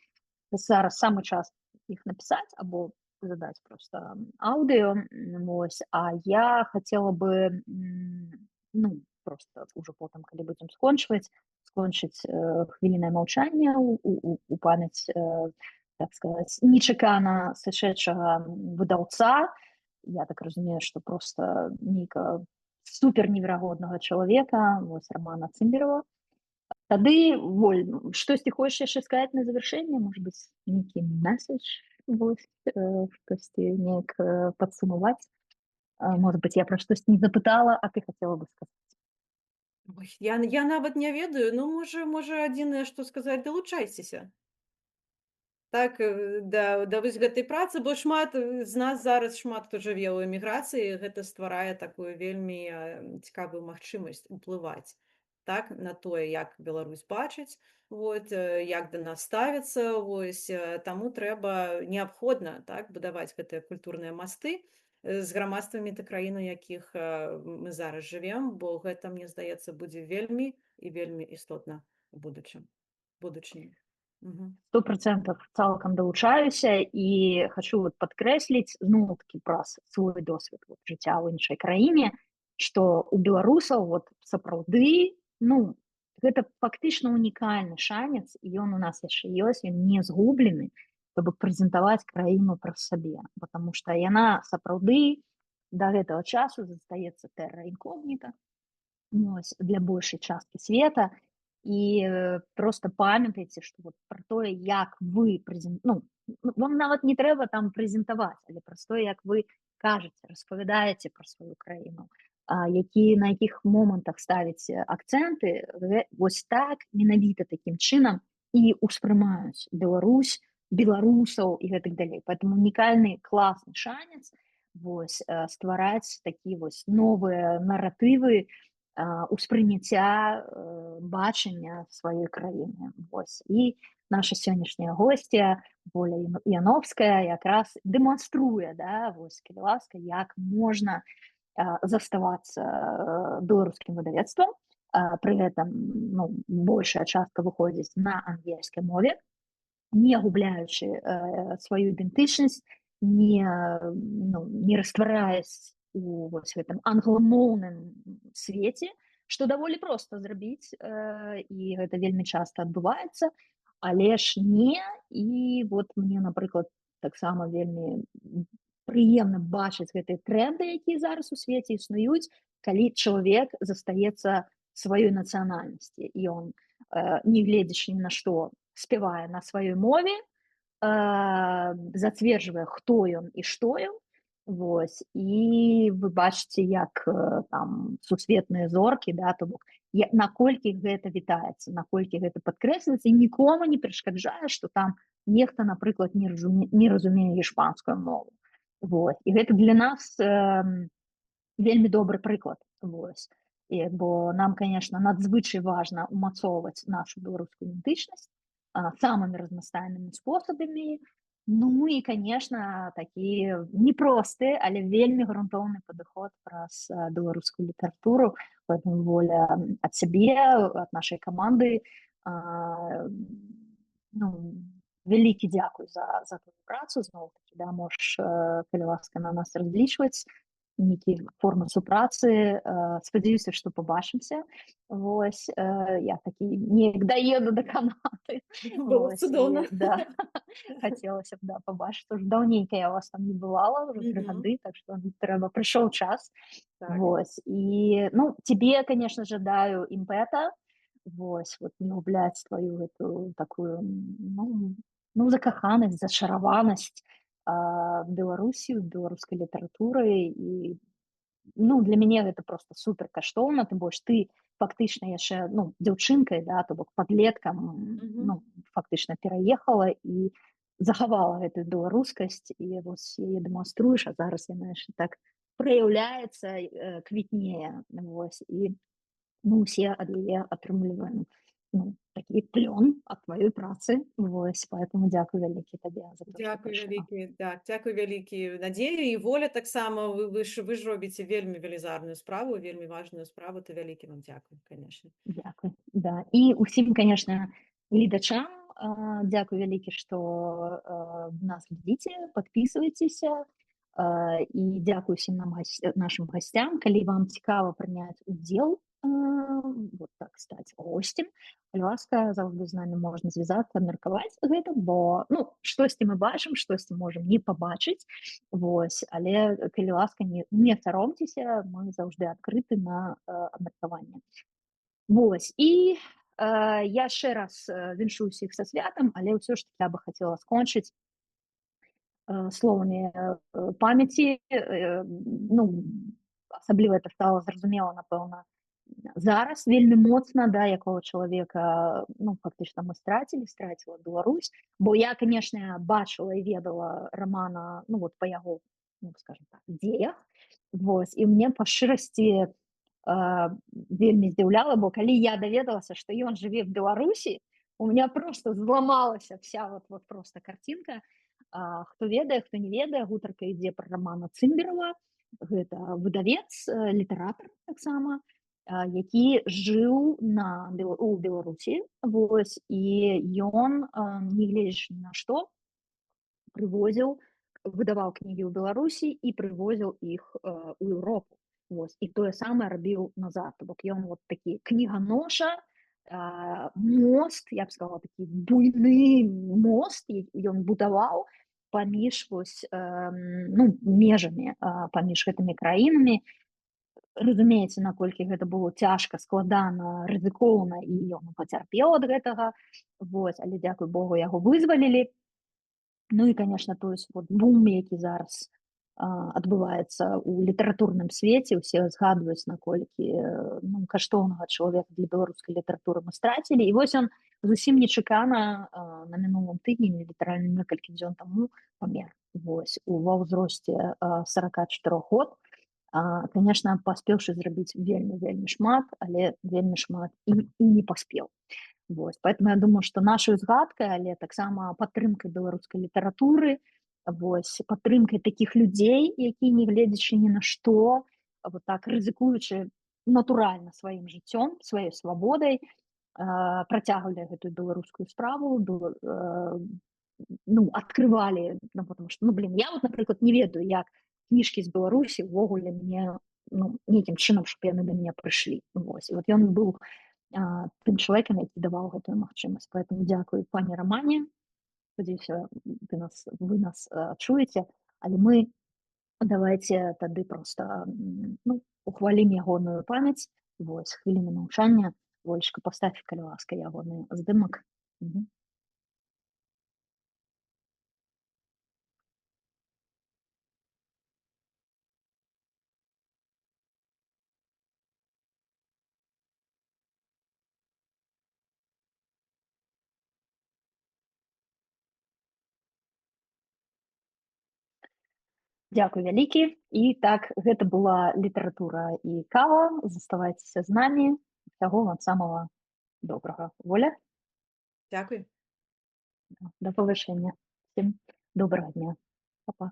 зараз самы час іх напісаць або задаць просто аўдыо. Вось. А я хацела бы, ну, просто уже потым, калі будзем скончыць хвілінае маўчанне у памяць, так сказаць, нечакана сышэдшага выдаўца. Я так разумею, што просто нейкага супер неверагоднага чалавека, вось Романа Цымберова. Тады, Воль, штосьці хочаш яшчэ сказаць на завяршэнне, может быть, нейкі месседж, вось, штосьці неяк падсумаваць. Может быть, я пра штосьці не запытала, а ты хацела бы сказаць. Ой, я нават не ведаю, ну, можа, адзінае, што сказаць, далучайцеся. Так, да вось гэтай працы, бо шмат з нас зараз шмат хто жыве ў эміграцыі, гэта стварае такую вельмі цікавую магчымасць уплываць, так, на тое, як Беларусь бачыць, вот, як да нас ставяцца, вось, таму трэба неабходна, так, будаваць гэтыя культурныя масты з грамадствамі та краін, у якіх мы зараз жывем, бо гэта, мне здаецца, будзе вельмі і вельмі істотна ў будучыні. 100% цалкам далучаюся і хочу вот падкрэсліць зноў-такі праз свой досвед вот, жыцця ў іншай краіне, што у беларусаў вот сапраўды, ну, гэта фактычна унікальны шанец, і ён у нас яшчэ ёсць, ён не згублены, каб прэзентаваць краіну праз сабе, потому што яна сапраўды да гэтага часу застаецца тэрра інкогніта, для большай часткі света. І просто памятайце, што вот пра тое, як вы вам нават не трэба там прэзентаваць, але пра тое, як вы кажаце, распавядаеце пра сваю краіну, на якіх момантах ставіце акцэнты, вось так, менавіта такім чынам і ўспрымаюць Беларусь, беларусаў і гэтак далей. Поэтому унікальны класны шанец вось ствараць такі вось новыя наратывы, успрыняцця бачання сваёй краіны. Вось. І наша сённяшняя госця Воля Яновская якраз дэманструе, да, вось, калі ласка, як можна заставацца беларускім выдавецтвам, пры гэтым, ну, большая частка выходзіць на ангельскай мове, не губляючы сваю ідэнтычнасць, не раствараясь у вось гэтым англамоўным свеце, што даволі проста зрабіць, і гэта вельмі часта адбываецца, але ж не, і вот мне, напрыклад, таксама вельмі прыемна бачыць гэтыя тренды, якія зараз у свеце існуюць, калі чалавек застаецца сваёй нацыянальнасці, і ён, не гледзячы ні на што, спявае на сваёй мове, зацверджвае, хто ён і што ён. Вось. І вы бачыце, як там сусветныя зоркі, да, то бок, наколькі гэта вітаецца, наколькі гэта падкрэсліваецца, і нікому не перашкаджае, што там нехта, напрыклад, не разумее іспанскую мову. Вот. І гэта для нас вельмі добры прыклад. Вось. Бо нам, конечно, надзвычай важна умацоўваць нашу беларускую ідэнтычнасць самымі разнастайнымі спосабамі, Ну і, конечно, такі непросты, але вельмі грунтоўны падыход праз беларускую літаратуру. Поэтому воля ад сябе, ад нашай каманды. Ну, вялікі дзякуй за твою працу. Зноў такі, да, можаш, калі ласка, на нас разлічваць, нейкія формы супрацы. Спадзяюся, што пабачымся. Вось, я такі неяк даеду да Канады. Было б Вось, цудоўна. і, да, хацелася б, да, пабачыць. Уже даўненька я у вас там не бывала, уже 3 гады, так што трэба, прыйшоў час. Так. Вось, і, ну, тебе, конечно, жадаю імпэта, вось, вот не губляць твою эту такую, ну, закаханасць, зачараванасць Беларусію, беларускай літаратурай. І, ну, для мяне гэта просто супер каштоўна, тым больш ты фактычна яшчэ, ну, дзяўчынкай, да, то бок падлеткам, ну, фактычна пераехала і захавала гэтую беларускасць, і вось яе дэманструеш, а зараз яна яшчэ так праяўляецца, квітнее, вось, і мы ўсе ад яе атрымліваем, ну, такі плён ад тваёй працы, вось, поэтому дзякуй вялікі табе за то, што Дзякуй прыйшла. вялікі, так, дзякуй вялікі. Надзея і воля таксама. Вы ж робіце вельмі велізарную справу, вельмі важную справу. То вялікі вам дзякуй, конечно. Дзякуй, да. І ўсім, конечно, гледачам дзякуй вялікі, што нас глядзіце, подписывайтеся, і дзякуй усім нашим гостям. Калі вам цікава прыняць удзел, вот так стаць гостем, калі ласка, заўжды з намі можна звязацца, абмеркаваць гэта, бо, ну, штосьці мы бачым, штосьці можам не пабачыць, вось, але калі ласка, не саромцеся, мы заўжды адкрыты на абмеркаванне. Вось, і я яшчэ раз віншую ўсіх са святам, але ўсё ж таки я бы хацела скончыць словамі памяці. Ну, асабліва это стала зразумела, напэўна, зараз вельмі моцна, да, якого чалавека, ну, фактычна мы страціла Беларусь, бо я, конечно, бачыла і ведала Рамана, ну, вот па яго, ну, скажем так, дзеях, вось, і мне па шчырасці вельмі здзіўляла, бо калі я даведалася, што ён жыве в Беларусі, у меня просто зламалася вся вот просто картинка. Хто ведае, хто не ведае, гутарка ідзе пра Рамана Цымберава, гэта выдавец, літаратар таксама, які жыў у Беларусі, вось, і ён, нягледзячы ні на што, выдаваў кнігі ў Беларусі і прывозіў іх у Еўропу. Вось, і тое самае рабіў назад. То бок ён вот такі кніганоша, мост, я б сказала, такі буйны мост ён будаваў паміж вось, ну, межамі паміж гэтымі краінамі. Разумееце, наколькі гэта было цяжка, складана, рызыкоўна, і ён пацярпеў ад гэтага, вось, але дзякуй Богу, яго вызвалілі. Ну і, конечно, той вот бум, які зараз адбываецца ў літаратурным свеце, усе згадваюць, наколькі, ну, каштоўнага чалавека для беларускай літаратуры мы страцілі. І вось ён зусім нечакана на мінулым тыдні, літаральна некалькі дзён таму, памер. Вось, ва ўзросце 44 год. Конечно, паспеўшы зрабіць вельмі шмат, але вельмі шмат і не паспеў. Вось, поэтому я думаю, што нашай узгадкай, але таксама падтрымкай беларускай літаратуры, вось, падтрымкай такіх людзей, які, не гледзячы ні на што, вот так рызыкуючы натуральна сваім жыццём, сваёй свабодай, працягвалі гэтую беларускую справу, ну, адкрывалі, ну, потому что, ну, блин, я вот, напрыклад, не ведаю, як кніжкі з Беларусі ўвогуле мне, ну, нейкім чынам, щоб яны да мяне прыйшлі. Вось, і вот ён быў тым чалавекам, які даваў гэтую магчымасць. Поэтому дзякуй, пані Рамане. Спадзяюся, вы нас чуеце, але мы давайте тады просто, ну, ухвалім ягоную памяць. Вось, хвіліну маўчання. Волечка, поставь, калі ласка, ягоны здымак. Дзякуй вялікі. І так, гэта была літаратура і кава. Заставайцеся з намі. Усяго вам самого добрага. Воля? Дзякуй. Да павышэння. Всім. Доброго дня. Па-па.